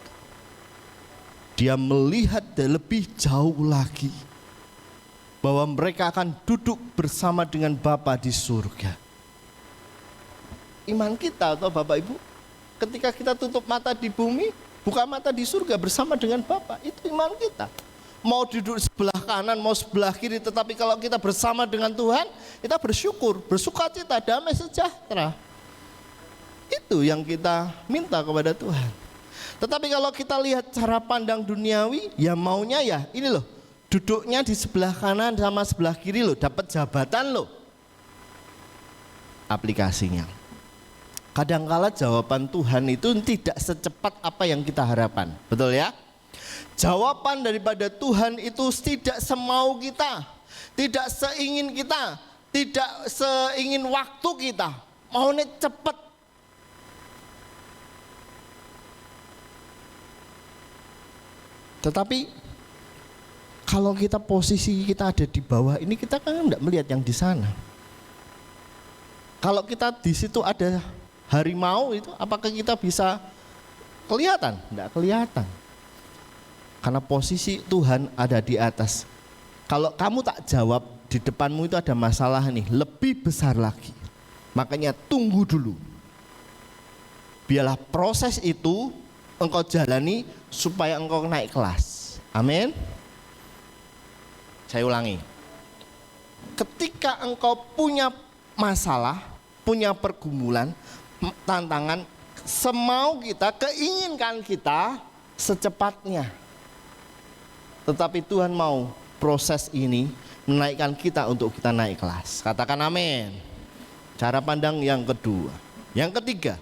Dia melihat lebih jauh lagi bahwa mereka akan duduk bersama dengan Bapa di surga. Iman kita atau Bapak Ibu, ketika kita tutup mata di bumi, buka mata di surga bersama dengan Bapa, itu iman kita. mau duduk sebelah kanan, mau sebelah kiri, tetapi kalau kita bersama dengan Tuhan, kita bersyukur, bersukacita, damai sejahtera. Itu yang kita minta kepada Tuhan. Tetapi kalau kita lihat cara pandang duniawi, ya maunya ya ini loh, duduknya di sebelah kanan sama sebelah kiri loh, dapat jabatan loh. Aplikasinya. Kadangkala jawaban Tuhan itu tidak secepat apa yang kita harapkan, betul ya? Jawaban daripada Tuhan itu tidak semau kita, tidak seingin kita, tidak seingin waktu kita, maunya cepat. Tetapi kalau kita posisi kita ada di bawah ini, kita kan tidak melihat yang di sana. Kalau kita di situ ada harimau itu, apakah kita bisa kelihatan? Tidak kelihatan. Karena posisi Tuhan ada di atas. Kalau kamu tak jawab, di depanmu itu ada masalah nih, lebih besar lagi. Makanya tunggu dulu. Biarlah proses itu engkau jalani supaya engkau naik kelas. Amin. Saya ulangi. Ketika engkau punya masalah, punya pergumulan, tantangan, semau kita, keinginkan kita secepatnya. Tetapi Tuhan mau proses ini menaikkan kita untuk kita naik kelas. Katakan amin. Cara pandang yang kedua. Yang ketiga,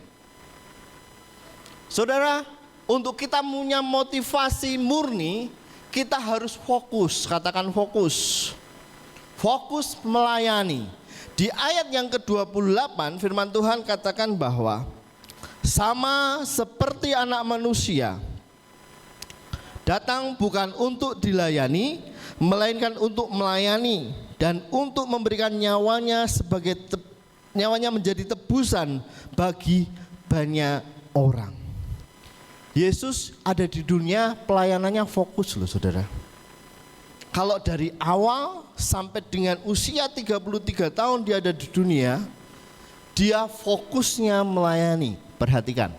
saudara, untuk kita punya motivasi murni, kita harus fokus. Katakan fokus. Fokus melayani. Di ayat yang ke-28 firman Tuhan katakan bahwa sama seperti anak manusia datang bukan untuk dilayani, melainkan untuk melayani dan untuk memberikan nyawanya nyawanya menjadi tebusan bagi banyak orang. Yesus ada di dunia, pelayanannya fokus loh saudara. Kalau dari awal sampai dengan usia 33 tahun dia ada di dunia, dia fokusnya melayani. Perhatikan.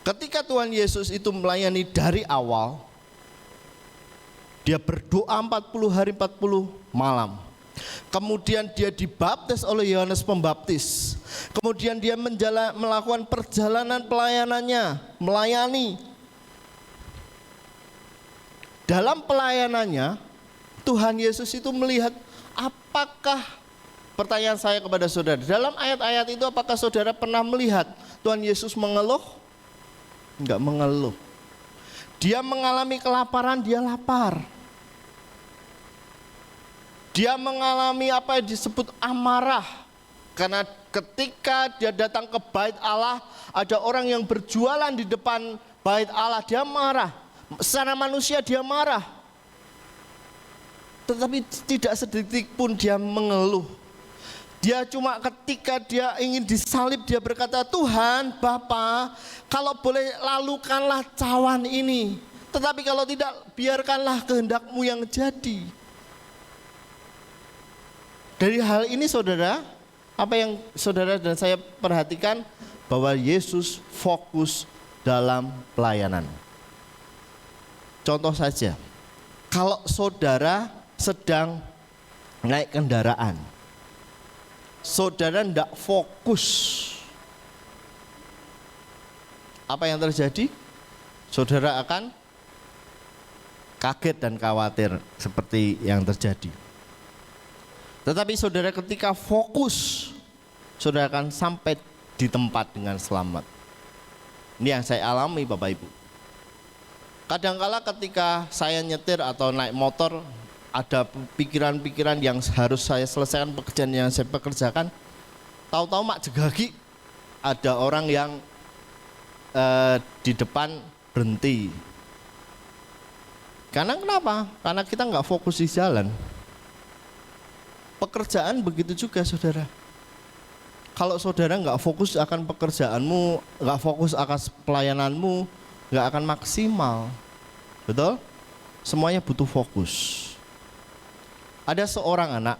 Ketika Tuhan Yesus itu melayani dari awal, dia berdoa 40 hari 40 malam. Kemudian dia dibaptis oleh Yohanes Pembaptis. Kemudian dia melakukan perjalanan pelayanannya, melayani. Dalam pelayanannya, Tuhan Yesus itu melihat apakah, pertanyaan saya kepada saudara, dalam ayat-ayat itu apakah saudara pernah melihat Tuhan Yesus mengeluh? Enggak mengeluh. Dia mengalami kelaparan, dia lapar. Dia mengalami apa yang disebut amarah. Karena ketika dia datang ke bait Allah, ada orang yang berjualan di depan bait Allah, dia marah. Secara manusia dia marah. Tetapi tidak sedetik pun dia mengeluh. Dia cuma ketika dia ingin disalib, dia berkata, Tuhan, Bapa, kalau boleh lalukanlah cawan ini. Tetapi kalau tidak, biarkanlah kehendak-Mu yang jadi. Dari hal ini saudara, apa yang saudara dan saya perhatikan, bahwa Yesus fokus dalam pelayanan. Contoh saja, kalau saudara sedang naik kendaraan, saudara tidak fokus, apa yang terjadi? Saudara akan kaget dan khawatir seperti yang terjadi. Tetapi saudara ketika fokus, saudara akan sampai di tempat dengan selamat. Ini yang saya alami Bapak Ibu. Kadangkala ketika saya nyetir atau naik motor, ada pikiran-pikiran yang harus saya selesaikan, pekerjaan yang saya pekerjakan, tahu-tahu mak jegagi, ada orang yang di depan berhenti. Karena kenapa? Karena kita nggak fokus di jalan. Pekerjaan begitu juga saudara. Kalau saudara nggak fokus akan pekerjaanmu, nggak fokus akan pelayananmu, nggak akan maksimal. Betul? Semuanya butuh fokus. Ada seorang anak,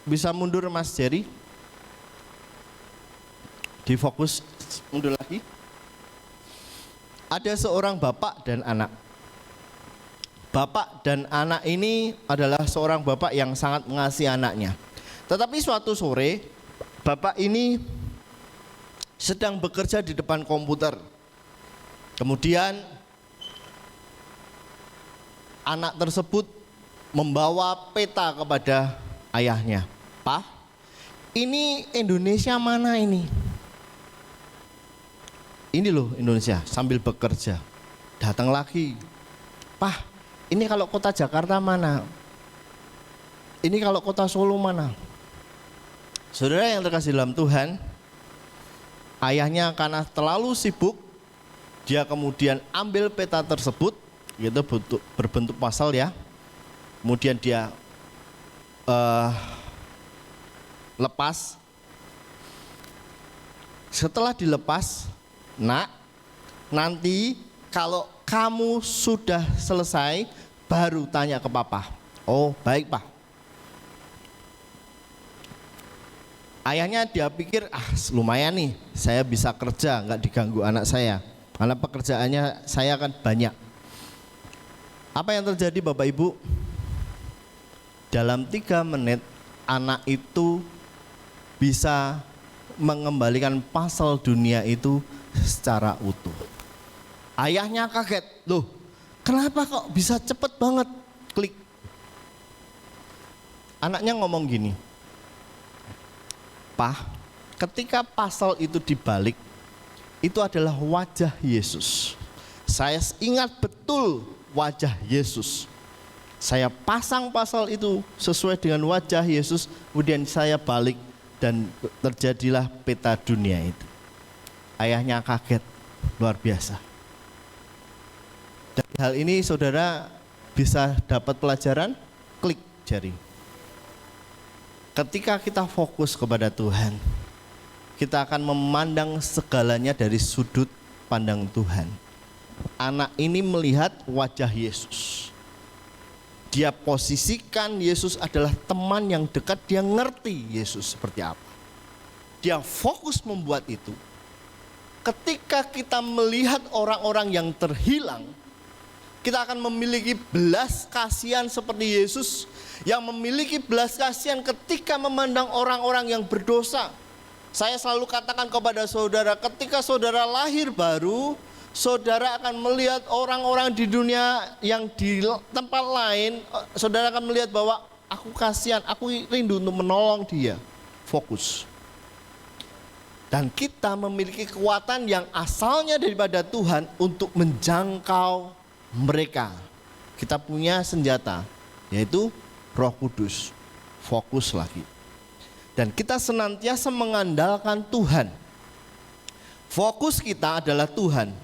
bisa mundur Mas Jerry? Difokus, mundur lagi. Ada seorang bapak dan anak. Bapak dan anak ini adalah seorang bapak yang sangat mengasihi anaknya. Tetapi suatu sore, bapak ini sedang bekerja di depan komputer. Kemudian anak tersebut membawa peta kepada ayahnya. Pak, ini Indonesia mana ini? Ini loh Indonesia, sambil bekerja. Datang lagi. Pak, ini kalau kota Jakarta mana? Ini kalau kota Solo mana? Saudara yang terkasih dalam Tuhan, ayahnya karena terlalu sibuk, dia kemudian ambil peta tersebut, yaitu berbentuk pasal ya. Kemudian dia lepas. Setelah dilepas, nak, nanti kalau kamu sudah selesai, baru tanya ke papa. Oh, baik pak. Ayahnya dia pikir, lumayan nih, saya bisa kerja, nggak diganggu anak saya. Karena pekerjaannya saya kan banyak. Apa yang terjadi Bapak Ibu? Dalam 3 menit, anak itu bisa mengembalikan pasal dunia itu secara utuh. Ayahnya kaget, loh kenapa kok bisa cepet banget? Klik. Anaknya ngomong gini, Pak, ketika pasal itu dibalik, itu adalah wajah Yesus. Saya ingat betul wajah Yesus. Saya pasang pasal itu sesuai dengan wajah Yesus, kemudian saya balik dan terjadilah peta dunia itu. Ayahnya kaget, luar biasa. Dari hal ini saudara bisa dapat pelajaran, klik jari. Ketika kita fokus kepada Tuhan, kita akan memandang segalanya dari sudut pandang Tuhan. Anak ini melihat wajah Yesus. Dia posisikan Yesus adalah teman yang dekat, dia ngerti Yesus seperti apa. Dia fokus membuat itu. Ketika kita melihat orang-orang yang terhilang, kita akan memiliki belas kasihan seperti Yesus yang memiliki belas kasihan ketika memandang orang-orang yang berdosa. Saya selalu katakan kepada saudara, ketika saudara lahir baru, saudara akan melihat orang-orang di dunia yang di tempat lain, saudara akan melihat bahwa aku kasihan, aku rindu untuk menolong dia. Fokus. Dan kita memiliki kekuatan yang asalnya daripada Tuhan untuk menjangkau mereka. Kita punya senjata, yaitu Roh Kudus. Fokus lagi. Dan kita senantiasa mengandalkan Tuhan. Fokus kita adalah Tuhan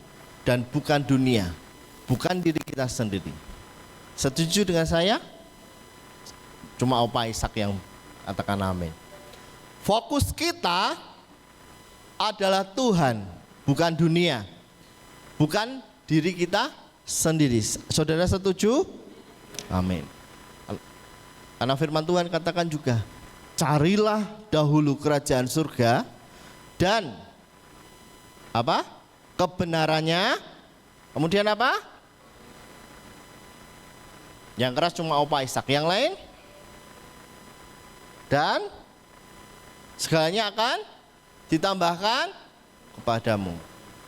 dan bukan dunia, bukan diri kita sendiri. Setuju dengan saya? Cuma Opa Ishak yang katakan amin. Fokus kita adalah Tuhan, bukan dunia, bukan diri kita sendiri. Saudara setuju? Amin. Karena firman Tuhan katakan juga, carilah dahulu kerajaan surga dan apa? Kebenarannya. Kemudian apa? Yang keras cuma Opa Ishak, yang lain? Dan segalanya akan ditambahkan kepadamu.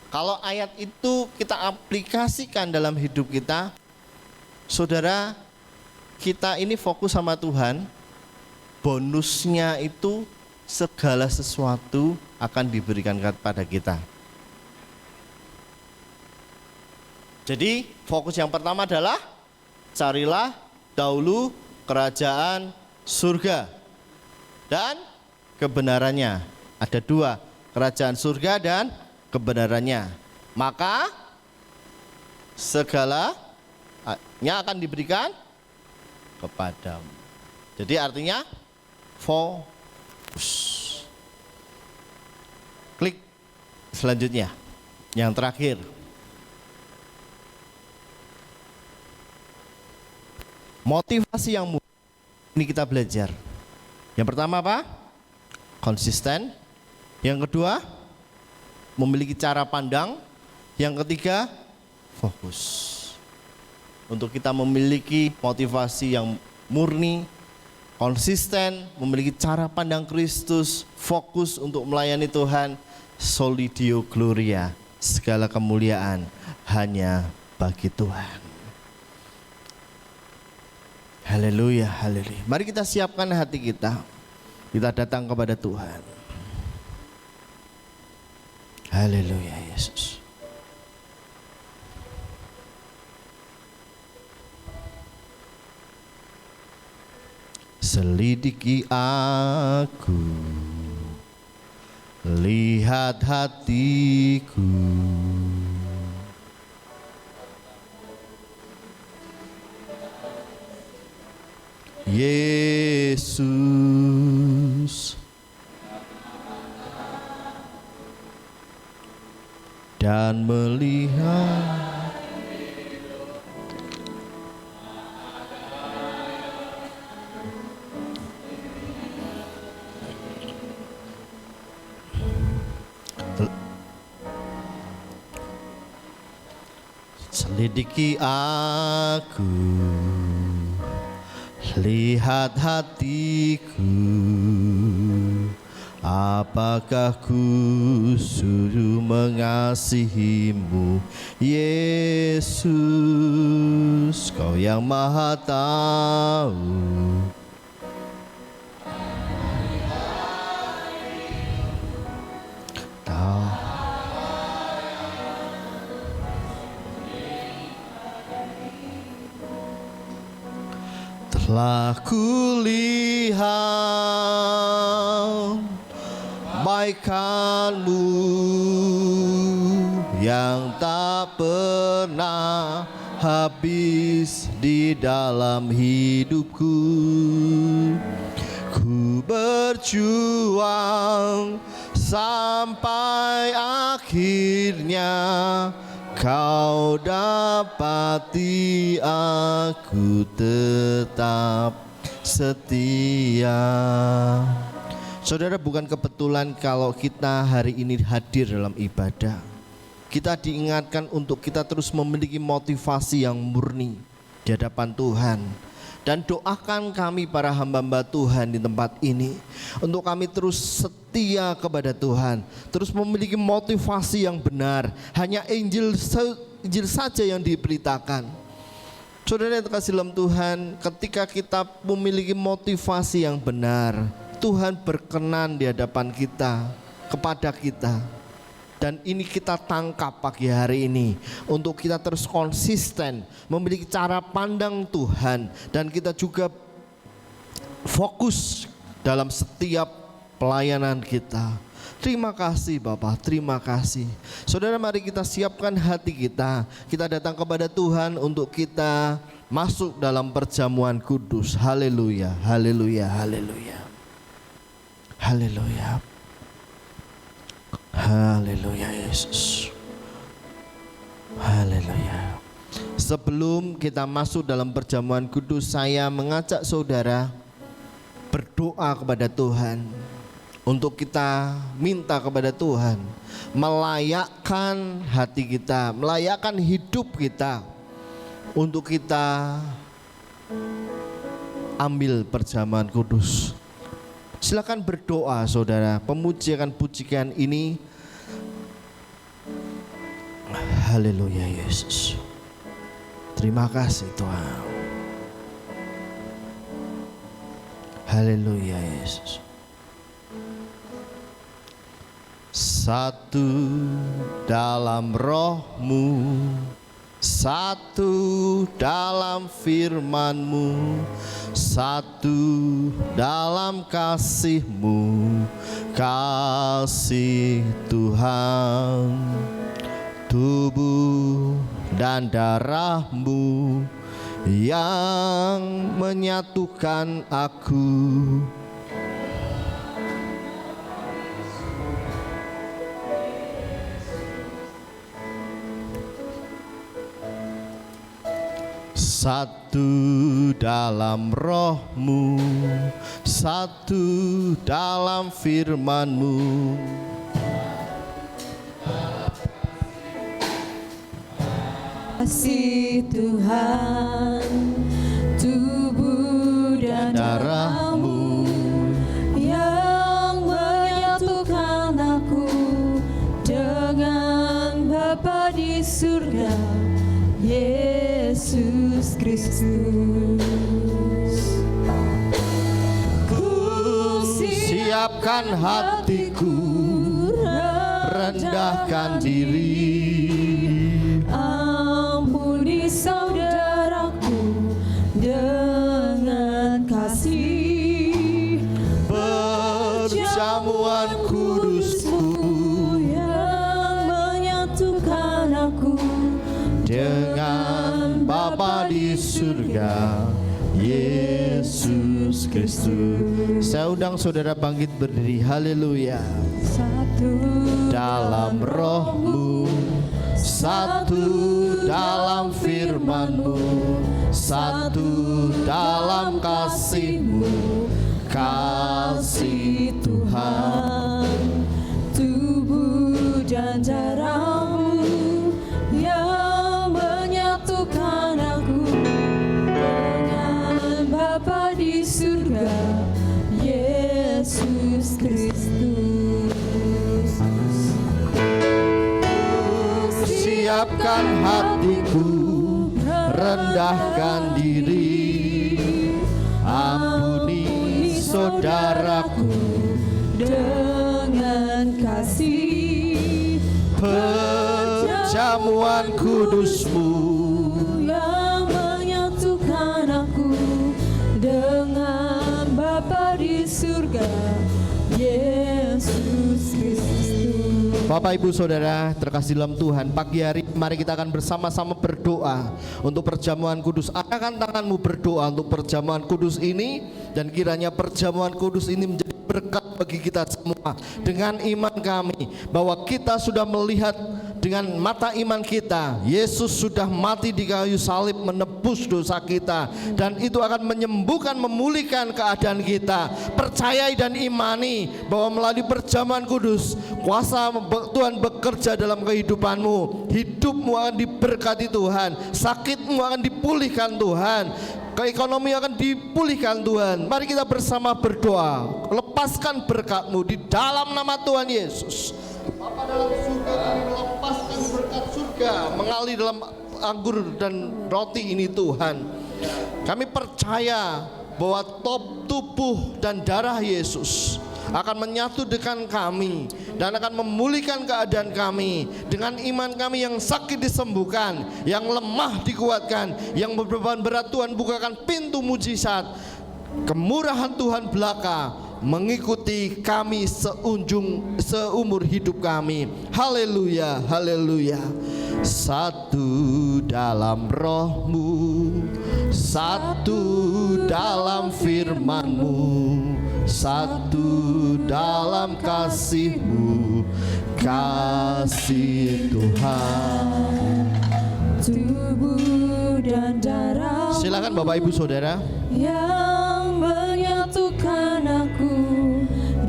Kalau ayat itu kita aplikasikan dalam hidup kita, saudara, kita ini fokus sama Tuhan, bonusnya itu segala sesuatu akan diberikan kepada kita. Jadi fokus yang pertama adalah carilah dahulu kerajaan surga dan kebenarannya. Ada 2, kerajaan surga dan kebenarannya. Maka segalanya akan diberikan kepadamu. Jadi artinya fokus. Klik selanjutnya. Yang terakhir. Motivasi yang mudah ini kita belajar. Yang pertama apa? Konsisten. Yang kedua, memiliki cara pandang. Yang ketiga, fokus. Untuk kita memiliki motivasi yang murni, konsisten, memiliki cara pandang Kristus, fokus untuk melayani Tuhan, soli Deo gloria, segala kemuliaan hanya bagi Tuhan. Haleluya, haleluya. Mari kita siapkan hati kita. Kita datang kepada Tuhan. Haleluya, Yesus. Selidiki aku, lihat hatiku, Yesus, dan melihat selidiki aku, lihat hatiku, apakah ku sungguh mengasihimu, Yesus, Kau yang Maha Tahu. Telah kulihat baikan-Mu yang tak pernah habis di dalam hidupku. Ku berjuang sampai akhirnya Kau dapati aku tetap setia. Saudara, bukan kebetulan kalau kita hari ini hadir dalam ibadah. Kita diingatkan untuk kita terus memiliki motivasi yang murni di hadapan Tuhan. Dan doakan kami para hamba-hamba Tuhan di tempat ini, untuk kami terus setia kepada Tuhan, terus memiliki motivasi yang benar. Hanya Injil saja yang diberitakan. Saudara yang terkasih dalam Tuhan, ketika kita memiliki motivasi yang benar, Tuhan berkenan di hadapan kita, kepada kita. Dan ini kita tangkap pagi hari ini, untuk kita terus konsisten memiliki cara pandang Tuhan, dan kita juga fokus dalam setiap pelayanan kita. Terima kasih Bapak, terima kasih. Saudara, mari kita siapkan hati kita. Kita datang kepada Tuhan untuk kita masuk dalam perjamuan kudus. Haleluya, haleluya, haleluya, haleluya. Haleluya Yesus. Haleluya. Sebelum kita masuk dalam perjamuan kudus, saya mengajak saudara berdoa kepada Tuhan, untuk kita minta kepada Tuhan melayakkan hati kita, melayakkan hidup kita, untuk kita ambil perjamuan kudus. Silakan berdoa saudara, pujikan ini. Haleluya Yesus. Terima kasih Tuhan. Haleluya Yesus. Satu dalam roh-Mu, satu dalam firman-Mu, satu dalam kasih-Mu, kasih Tuhan. Tubuh dan darah-Mu yang menyatukan aku. Satu dalam roh-Mu, satu dalam firman-Mu. kasih Tuhan, tubuh dan darahmu yang menyatukan aku dengan Bapa di surga, Yesus Kristus. Ku Siapkan hatiku, rendahkan diri, ampuni saudaraku dengan kasih. perjamuan kudus-Mu yang menyatukan aku dengan Bapa di surga, Yesus Kristus. Saya undang saudara bangkit berdiri. Haleluya. satu Dalam roh-Mu, satu dalam firman-Mu, satu dalam kasih-Mu, kasih Tuhan. tubuh dan darahmu yang menyatukan aku dengan Bapa di surga, Yesus Kristus. Siapkan hatiku, rendahkan diri, ampuni saudaraku dengan kasih. perjamuan kudus-Mu yang menyatukan aku dengan Bapa di surga, Yesus Kristus. Bapak Ibu Saudara terkasih dalam Tuhan, pagi hari mari kita akan bersama-sama berdoa untuk perjamuan kudus. Angkatkan tanganmu berdoa untuk perjamuan kudus ini, dan kiranya perjamuan kudus ini menjadi berkat bagi kita semua. Dengan iman kami bahwa kita sudah melihat dengan mata iman kita, Yesus sudah mati di kayu salib menebus dosa kita, dan itu akan menyembuhkan, memulihkan keadaan kita. Percayai dan imani bahwa melalui perjamuan kudus, kuasa Tuhan bekerja dalam kehidupanmu. Hidupmu akan diberkati Tuhan, sakitmu akan dipulihkan Tuhan, keekonomi akan dipulihkan Tuhan. Mari kita bersama berdoa. Lepaskan berkat-Mu di dalam nama Tuhan Yesus. Bapa dalam surga, kami melepaskan berkat surga mengalir dalam anggur dan roti ini Tuhan. Kami percaya bahwa tubuh dan darah Yesus akan menyatu dengan kami dan akan memulihkan keadaan kami. Dengan iman kami, yang sakit disembuhkan, yang lemah dikuatkan, yang berbeban berat Tuhan bukakan pintu mujizat. Kemurahan Tuhan belaka mengikuti kami seumur hidup kami. Haleluya, haleluya. Satu dalam roh-Mu, satu dalam firman-Mu, satu dalam kasih-Mu, kasih Tuhan. Tubuh dan darah, Silakan Bapak Ibu Saudara. yang menyatukan aku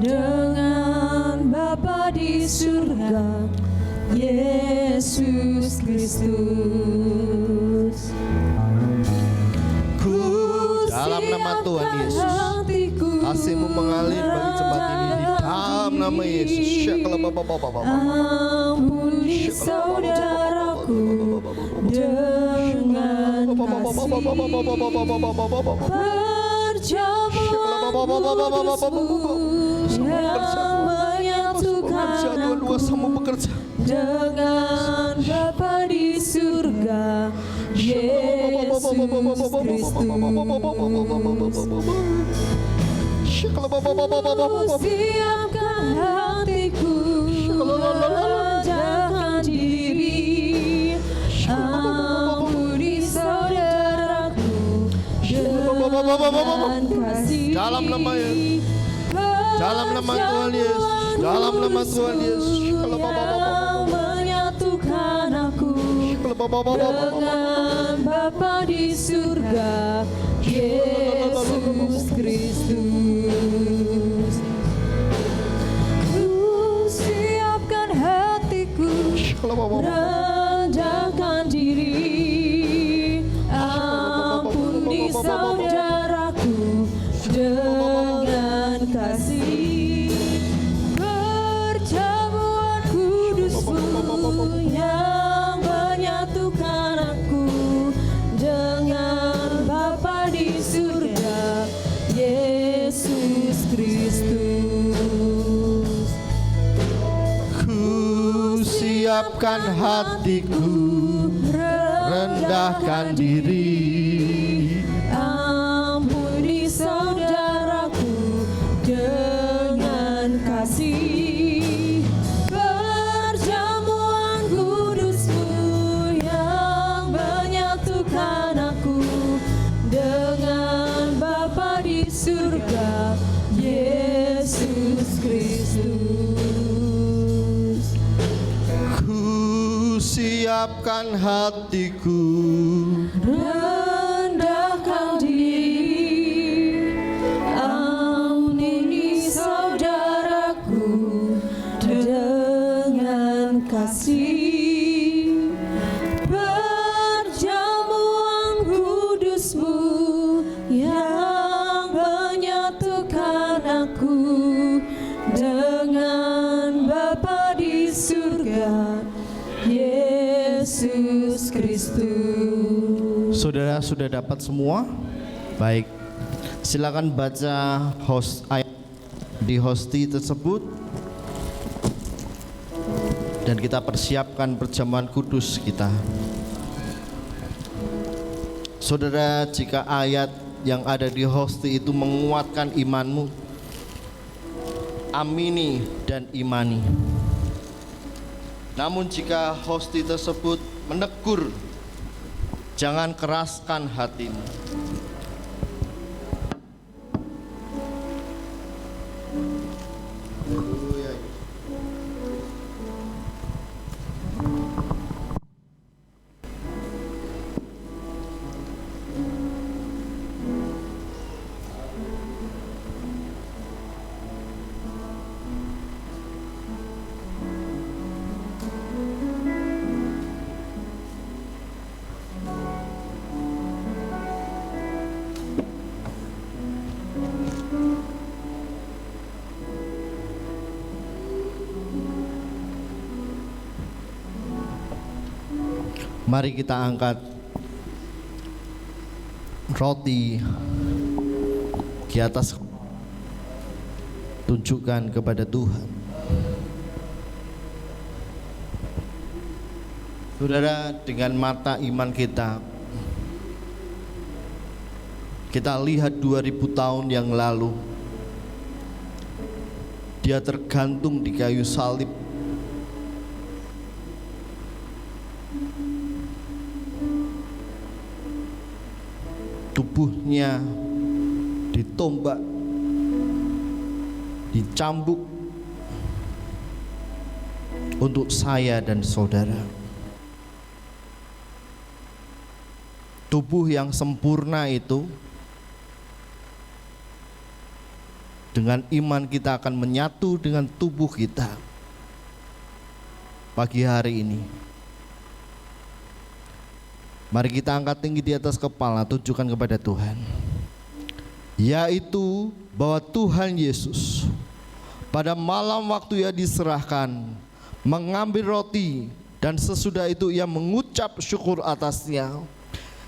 dengan Bapa di surga, Yesus Kristus. Ku dalam nama Tuhan Yesus, kasih-Mu mengalir bagi jemaat ini di dalam nama Yesus. Ampuni saudaraku dengan kasih. Perjamuan kudus yang menyatukan aku dengan Bapa di surga, Yesus Kristus. Siapkan hatiku, rendahkan diri, ampuni saudaraku dengan kasih. Dalam nama Yesus, dalam nama Tuhan Yesus, dalam nama Tuhan Yesus. Yang menyatukan aku dengan Bapa di surga, Yesus Kristus. Ku siapkan hatiku, rendahkan diri, siapkan hatiku, rendahkan diri. Ampuni saudaraku dengan kasih, perjamuan kudus-Mu yang menyatukan aku dengan Bapa di surga, Yesus Kristus. Ku siapkan hatiku, Rendahkan diri, ampuni saudaraku dengan kasih, perjamuan kudus-Mu yang menyatukan aku dengan Bapa di surga, Yesus Kristus. saudara sudah dapat semua? Baik, silakan baca ayat di hosti tersebut dan kita persiapkan perjamuan kudus kita. Saudara, jika ayat yang ada di hosti itu menguatkan imanmu, amini dan imani. Namun jika hosti tersebut menegur, jangan keraskan hatimu. Mari kita angkat roti di atas, tunjukkan kepada Tuhan. Saudara, dengan mata iman kita lihat 2000 tahun yang lalu Dia tergantung di kayu salib. Tubuhnya ditombak, dicambuk untuk saya dan saudara. Tubuh yang sempurna itu, dengan iman kita akan menyatu dengan tubuh kita pagi hari ini. Mari kita angkat tinggi di atas kepala, tunjukkan kepada Tuhan, yaitu bahwa Tuhan Yesus pada malam waktu Ia diserahkan mengambil roti, dan sesudah itu Ia mengucap syukur atasnya.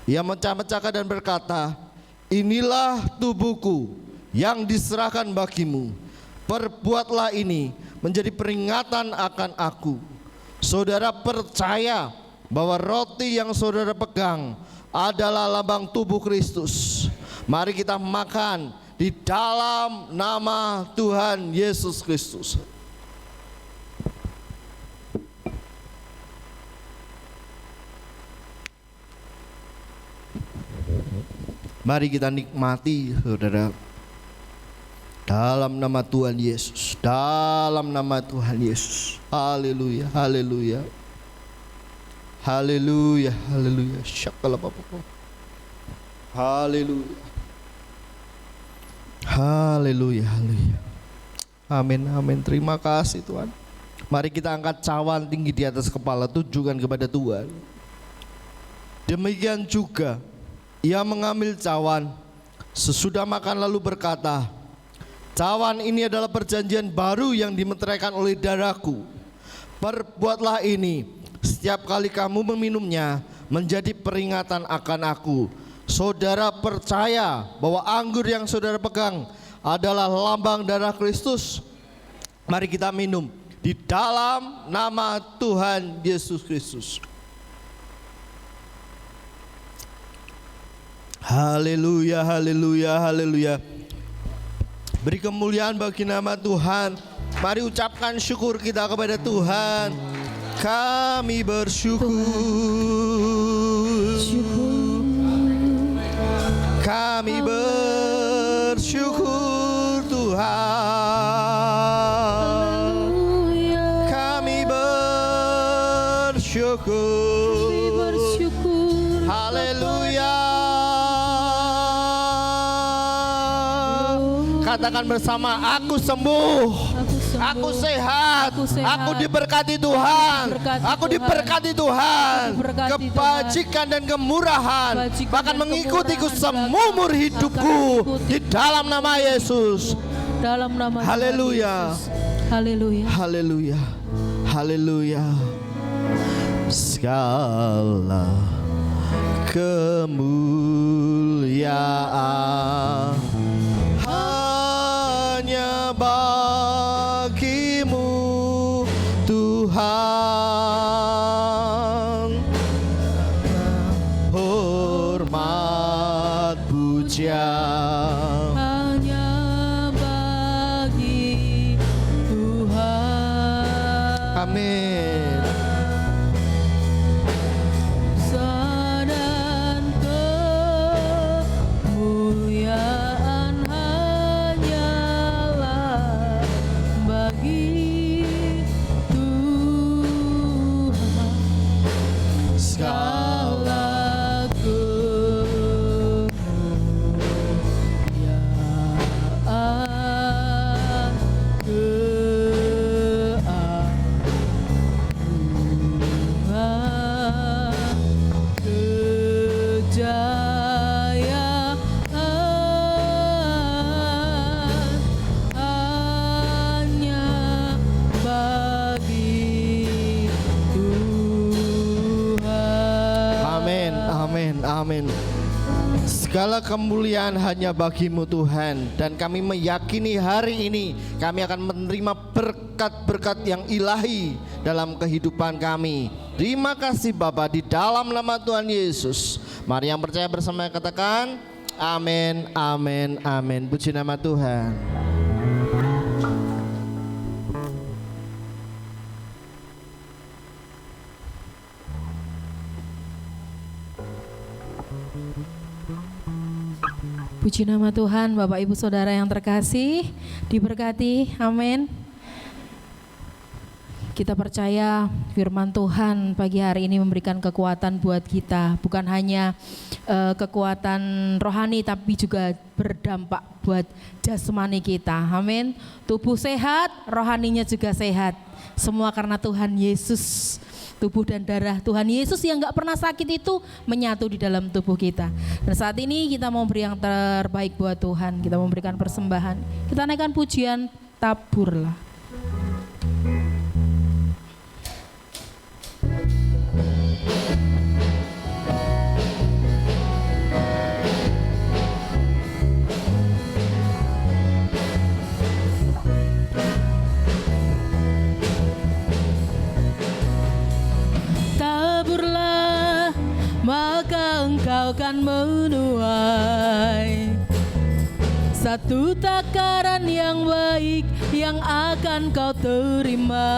Ia mecah-mecahkan dan berkata, inilah tubuhku yang diserahkan bagimu, perbuatlah ini menjadi peringatan akan aku. Saudara percaya bahwa roti yang saudara pegang adalah lambang tubuh Kristus. Mari kita makan di dalam nama Tuhan Yesus Kristus. Mari kita nikmati, saudara, dalam nama Tuhan Yesus, dalam nama Tuhan Yesus. Haleluya, haleluya. Haleluya, haleluya. Syakala Bapa. Haleluya. Haleluya, haleluya. Amin, amin. Terima kasih Tuhan. Mari kita angkat cawan tinggi di atas kepala, tujukan kepada Tuhan. Demikian juga Ia mengambil cawan sesudah makan lalu berkata, cawan ini adalah perjanjian baru yang dimeteraikan oleh darahku. Perbuatlah ini setiap kali kamu meminumnya menjadi peringatan akan aku. Saudara percaya bahwa anggur yang saudara pegang adalah lambang darah Kristus. Mari kita minum di dalam nama Tuhan Yesus Kristus. Haleluya, haleluya, haleluya. Beri kemuliaan bagi nama Tuhan. Mari ucapkan syukur kita kepada Tuhan. Kami bersyukur. Kami bersyukur Tuhan. Kami bersyukur. Haleluya. Katakan bersama, aku sembuh, aku sehat, aku diberkati Tuhan, aku diberkati Tuhan. Kebajikan dan kemurahan bahkan mengikutiku seumur hidupku di dalam nama Yesus. Dalam nama Haleluya. Yesus. Haleluya. Haleluya. Haleluya. Segala kemuliaan hanya bagimu Tuhan. Hormat pujian Hanya bagi Tuhan. Amin. Dan kemuliaan hanyalah bagi Tuhan. Segala kemuliaan, keagungan, kejayaan hanya bagi Tuhan. Amin, amin, amin. Segala kemuliaan hanya bagimu Tuhan. Dan kami meyakini hari ini kami akan menerima berkat-berkat yang ilahi dalam kehidupan kami. Terima kasih Bapa, di dalam nama Tuhan Yesus. Mari yang percaya bersama katakan amin, amin, amin. Puji nama Tuhan. Puji nama Tuhan, Bapak Ibu Saudara yang terkasih, diberkati, amin. Kita percaya firman Tuhan pagi hari ini memberikan kekuatan buat kita, bukan hanya kekuatan rohani tapi juga berdampak buat jasmani kita, amin. Tubuh sehat, rohaninya juga sehat, semua karena Tuhan Yesus. Tubuh dan darah Tuhan Yesus yang gak pernah sakit itu menyatu di dalam tubuh kita. Dan saat ini kita mau beri yang terbaik buat Tuhan. Kita memberikan persembahan. Kita naikkan pujian Taburlah. Taburlah, maka engkau kan menuai satu takaran yang baik yang akan kau terima.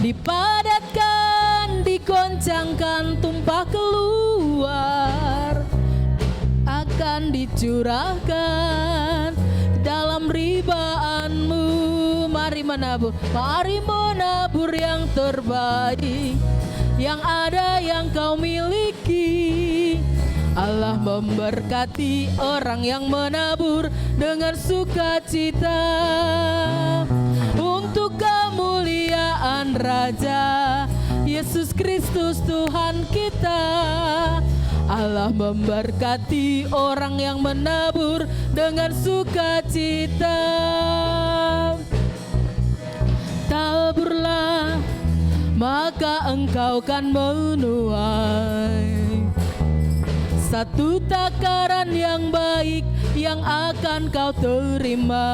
Dipadatkan, digoncangkan, tumpah keluar, akan dicurahkan dalam ribaanmu. Mari menabur yang terbaik, yang ada yang kau miliki. Allah memberkati orang yang menabur dengan sukacita untuk kemuliaan Raja Yesus Kristus Tuhan kita. Allah memberkati orang yang menabur dengan sukacita. Taburlah, maka engkau kan menuai satu takaran yang baik yang akan kau terima.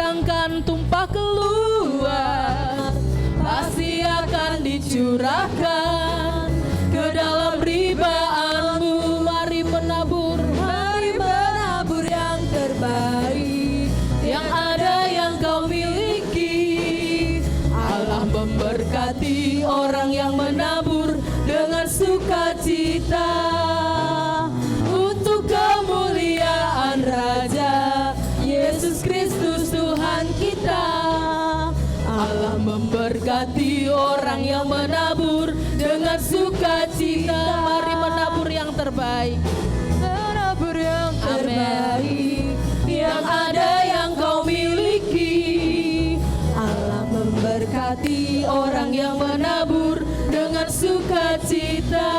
biarkan tumpah keluar, pasti akan dicurahkan ke dalam ribaanmu. Mari menabur yang terbaik, yang ada yang kau miliki. Allah memberkati orang yang menabur dengan sukacita untuk kemuliaan Raja Yesus Kristus Tuhan kita. Allah memberkati orang yang menabur dengan sukacita. Mari menabur yang terbaik, menabur yang terbaik, yang ada yang kau miliki. Allah memberkati orang yang menabur dengan sukacita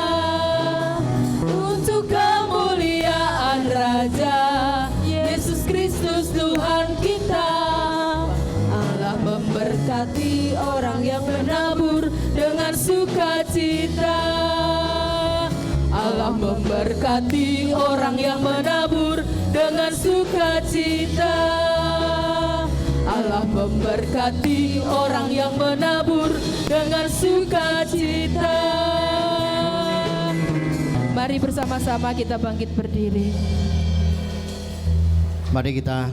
untuk kemuliaan Raja Yesus Kristus Tuhan kita. Allah memberkati orang yang menabur dengan sukacita. Allah memberkati orang yang menabur dengan sukacita. Allah memberkati orang yang menabur dengan sukacita. Mari bersama-sama kita bangkit berdiri. Mari kita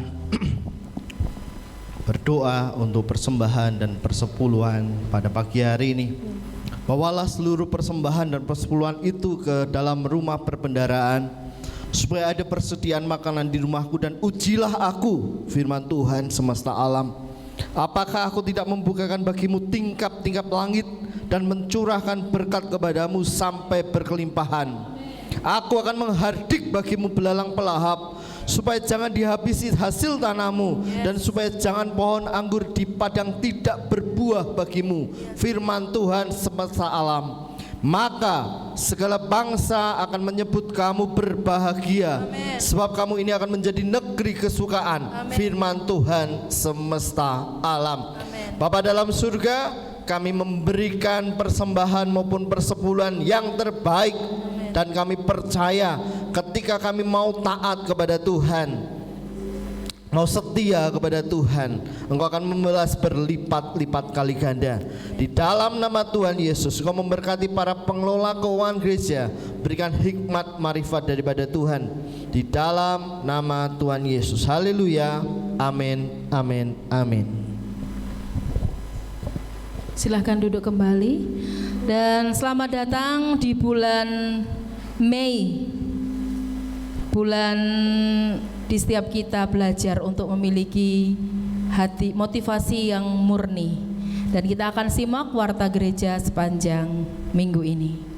berdoa untuk persembahan dan persepuluhan pada pagi hari ini. Bawalah seluruh persembahan dan persepuluhan itu ke dalam rumah perbendaharaan, supaya ada persediaan makanan di rumahku, dan ujilah aku, firman Tuhan semesta alam. Apakah aku tidak membukakan bagimu tingkap-tingkap langit dan mencurahkan berkat kepadamu sampai berkelimpahan? Aku akan menghardik bagimu belalang pelahap, supaya jangan dihabisi hasil tanahmu, dan supaya jangan pohon anggur di padang tidak berbuah bagimu, firman Tuhan semesta alam. Maka segala bangsa akan menyebut kamu berbahagia. Amen. Sebab kamu ini akan menjadi negeri kesukaan. Amen. Firman Tuhan semesta alam. Amen. Bapa dalam surga, kami memberikan persembahan maupun persepuluhan yang terbaik. Amen. Dan kami percaya ketika kami mau taat kepada Tuhan, mau setia kepada Tuhan, Engkau akan membalas berlipat-lipat kali ganda. Di dalam nama Tuhan Yesus, Engkau memberkati para pengelola keuangan gereja, berikan hikmat marifat daripada Tuhan. Di dalam nama Tuhan Yesus. Haleluya. Amin. Amin. Amin. Silahkan duduk kembali. Dan selamat datang di bulan Mei, bulan di setiap kita belajar untuk memiliki hati motivasi yang murni. Dan kita akan simak warta gereja sepanjang minggu ini.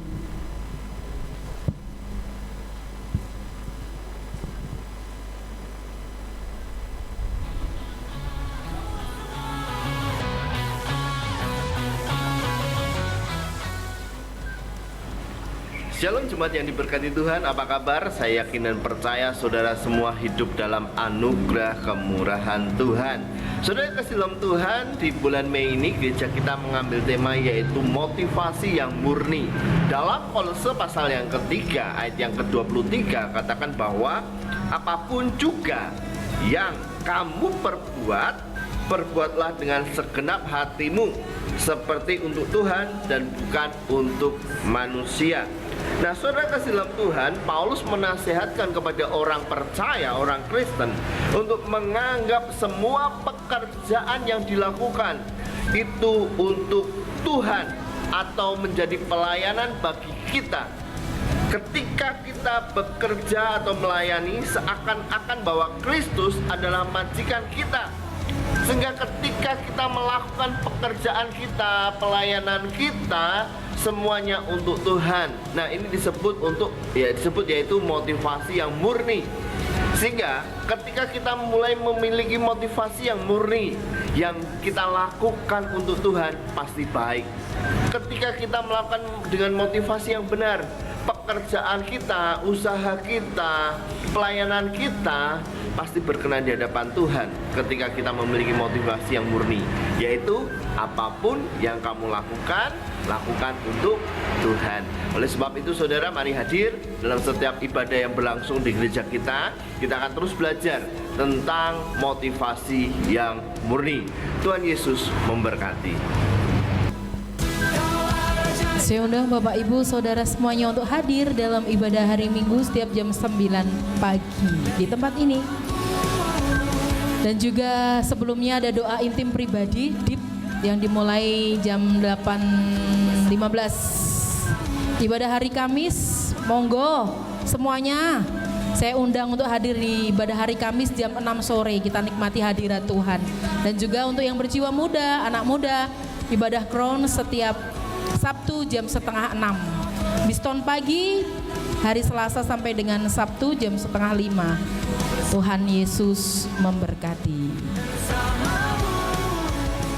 Shalom jemaat yang diberkati Tuhan, apa kabar? Saya yakin dan percaya saudara semua hidup dalam anugerah kemurahan Tuhan. Saudara kasih dalam Tuhan, di bulan Mei ini gereja kita mengambil tema yaitu motivasi yang murni. Dalam Kolose pasal yang ketiga ayat yang ke-23 katakan bahwa apapun juga yang kamu perbuatlah dengan segenap hatimu, seperti untuk Tuhan dan bukan untuk manusia. Nah, saudara kasih dalam Tuhan, Paulus menasihatkan kepada orang percaya, orang Kristen, untuk menganggap semua pekerjaan yang dilakukan itu untuk Tuhan atau menjadi pelayanan bagi kita. Ketika kita bekerja atau melayani, seakan-akan bahwa Kristus adalah majikan kita. Sehingga ketika kita melakukan pekerjaan kita, pelayanan kita, semuanya untuk Tuhan. Nah, ini disebut yaitu motivasi yang murni. Sehingga ketika kita mulai memiliki motivasi yang murni, yang kita lakukan untuk Tuhan pasti baik. Ketika kita melakukan dengan motivasi yang benar, pekerjaan kita, usaha kita, pelayanan kita pasti berkenan di hadapan Tuhan ketika kita memiliki motivasi yang murni, yaitu apapun yang kamu lakukan, lakukan untuk Tuhan. Oleh sebab itu saudara, mari hadir dalam setiap ibadah yang berlangsung di gereja kita. Kita akan terus belajar tentang motivasi yang murni. Tuhan Yesus memberkati. Saya undang Bapak Ibu Saudara semuanya untuk hadir dalam ibadah hari Minggu setiap jam 9 pagi di tempat ini. Dan juga sebelumnya ada doa intim pribadi yang dimulai jam 8.15. Ibadah hari Kamis, monggo semuanya saya undang untuk hadir di ibadah hari Kamis jam 6 sore. Kita nikmati hadirat Tuhan. Dan juga untuk yang berjiwa muda, anak muda, ibadah Crown setiap Sabtu jam 5:30. Biston pagi hari Selasa sampai dengan Sabtu jam 4:30. Tuhan Yesus memberkati.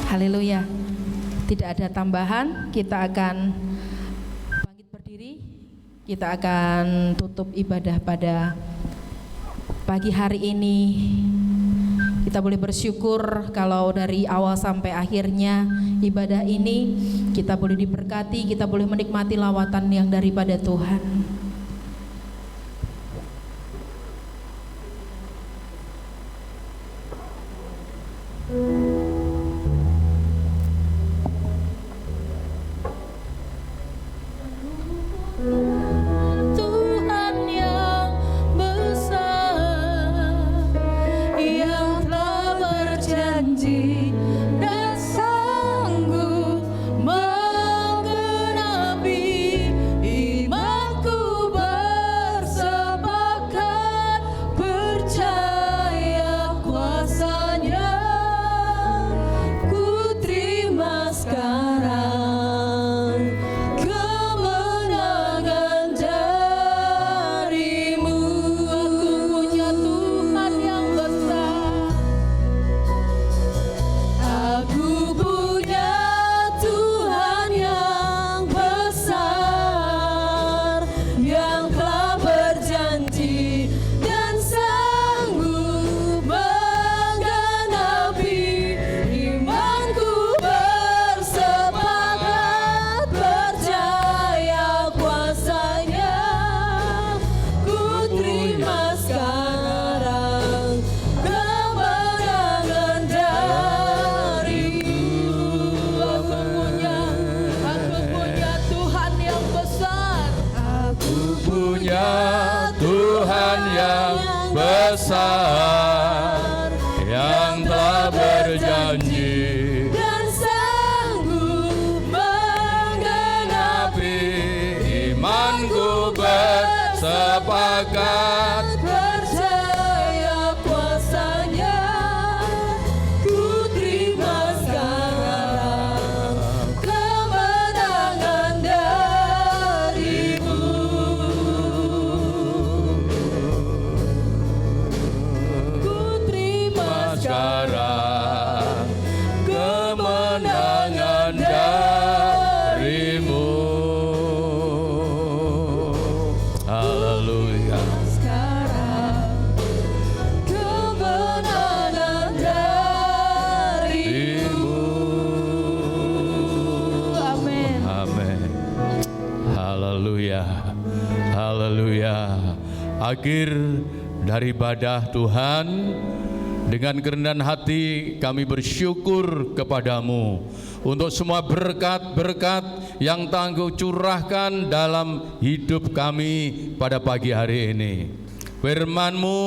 Haleluya. Tidak ada tambahan, kita akan bangkit berdiri. Kita akan tutup ibadah pada pagi hari ini. Kita boleh bersyukur kalau dari awal sampai akhirnya ibadah ini kita boleh diberkati, kita boleh menikmati lawatan yang daripada Tuhan. Tuhan yang besar, yang telah berjanji dan sanggup menggenapi imanku, bersepakat percaya kuasa-Nya. Ku terima sekarang kemenangan darimu. Aku punya Tuhan yang besar, yang telah berjanji dan sanggup menggenapi imanku, bersepakat percaya kuasa-Nya. Ku terima sekarang kemenangan darimu. Aku punya Tuhan yang besar. Aku punya Tuhan yang besar, yang telah berjanji Dan sanggup menggenapi imanku, bersepakat percaya kuasa-Nya. Ku terima sekarang kemenangan darimu. Ku terima sekarang kemenangan darimu. Haleluya. sekarang kemenangan darimu. Amin. Amin. Haleluya. Haleluya. Akhir dari ibadah Tuhan, dengan kerendahan hati kami bersyukur kepadamu untuk semua berkat-berkat yang Engkau curahkan dalam hidup kami pada pagi hari ini. Firman-Mu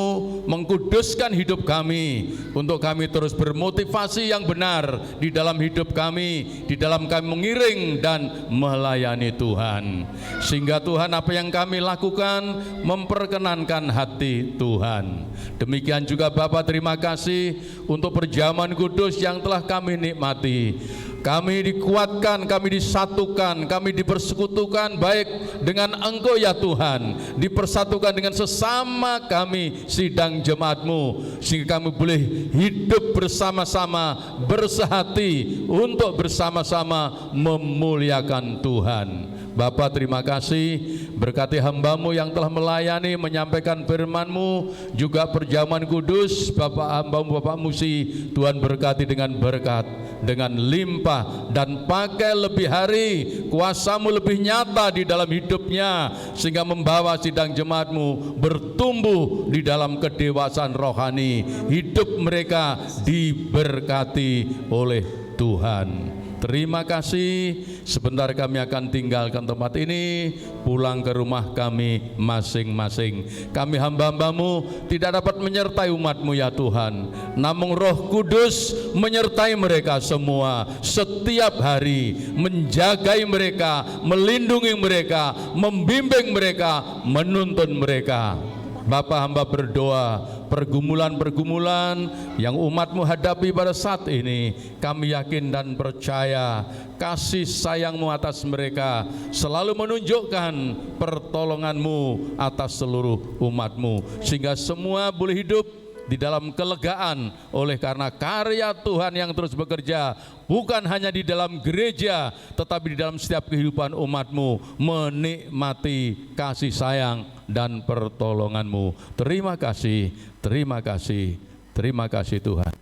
mengkuduskan hidup kami untuk kami terus bermotivasi yang benar di dalam hidup kami, di dalam kami mengiring dan melayani Tuhan. Sehingga Tuhan, apa yang kami lakukan memperkenankan hati Tuhan. Demikian juga Bapa, terima kasih untuk perjamuan kudus yang telah kami nikmati. Kami dikuatkan, kami disatukan, kami dipersekutukan baik dengan Engkau ya Tuhan, dipersatukan dengan sesama kami sidang jemaat-Mu, sehingga kami boleh hidup bersama-sama, bersehati untuk bersama-sama memuliakan Tuhan. Bapa, terima kasih, berkati hamba-Mu yang telah melayani, menyampaikan firman-Mu, juga perjamuan kudus. Bapak hamba-Mu, Bapak Musi, Tuhan berkati dengan berkat, dengan limpah, dan pakai lebih hari, kuasa-Mu lebih nyata di dalam hidupnya, sehingga membawa sidang jemaat-Mu bertumbuh di dalam kedewasaan rohani. Hidup mereka diberkati oleh Tuhan. Terima kasih. Sebentar kami akan tinggalkan tempat ini, pulang ke rumah kami masing-masing. Kami hamba-hamba-Mu tidak dapat menyertai umat-Mu ya Tuhan, namun Roh Kudus menyertai mereka semua setiap hari, menjagai mereka, melindungi mereka, membimbing mereka, menuntun mereka. Bapa, hamba berdoa, pergumulan-pergumulan yang umat-Mu hadapi pada saat ini, kami yakin dan percaya kasih sayang-Mu atas mereka selalu menunjukkan pertolongan-Mu atas seluruh umat-Mu, sehingga semua boleh hidup di dalam kelegaan oleh karena karya Tuhan yang terus bekerja, bukan hanya di dalam gereja tetapi di dalam setiap kehidupan umat-Mu, menikmati kasih sayang dan pertolongan-Mu. Terima kasih, terima kasih, terima kasih Tuhan.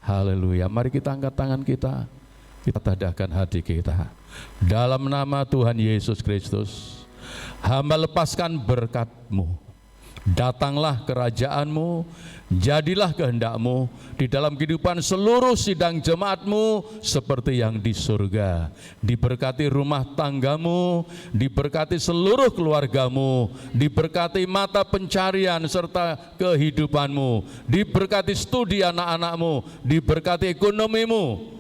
Haleluya. Mari kita angkat tangan kita tadahkan hati kita. Dalam nama Tuhan Yesus Kristus, hamba lepaskan berkat-Mu. Datanglah kerajaan-Mu, jadilah kehendak-Mu di dalam kehidupan seluruh sidang jemaat-Mu seperti yang di surga. Diberkati rumah tangga-Mu, diberkati seluruh keluarga-Mu, diberkati mata pencarian serta kehidupan-Mu, diberkati studi anak-anak-Mu, diberkati ekonomi-Mu,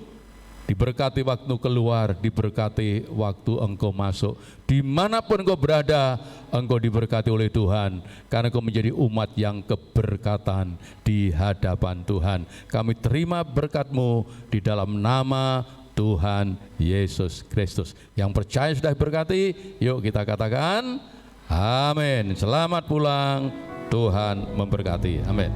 diberkati waktu keluar, diberkati waktu Engkau masuk. Dimanapun Engkau berada, Engkau diberkati oleh Tuhan, karena Engkau menjadi umat yang keberkatan di hadapan Tuhan. Kami terima berkat-Mu di dalam nama Tuhan Yesus Kristus. Yang percaya sudah diberkati, yuk kita katakan amin. Selamat pulang, Tuhan memberkati. Amin.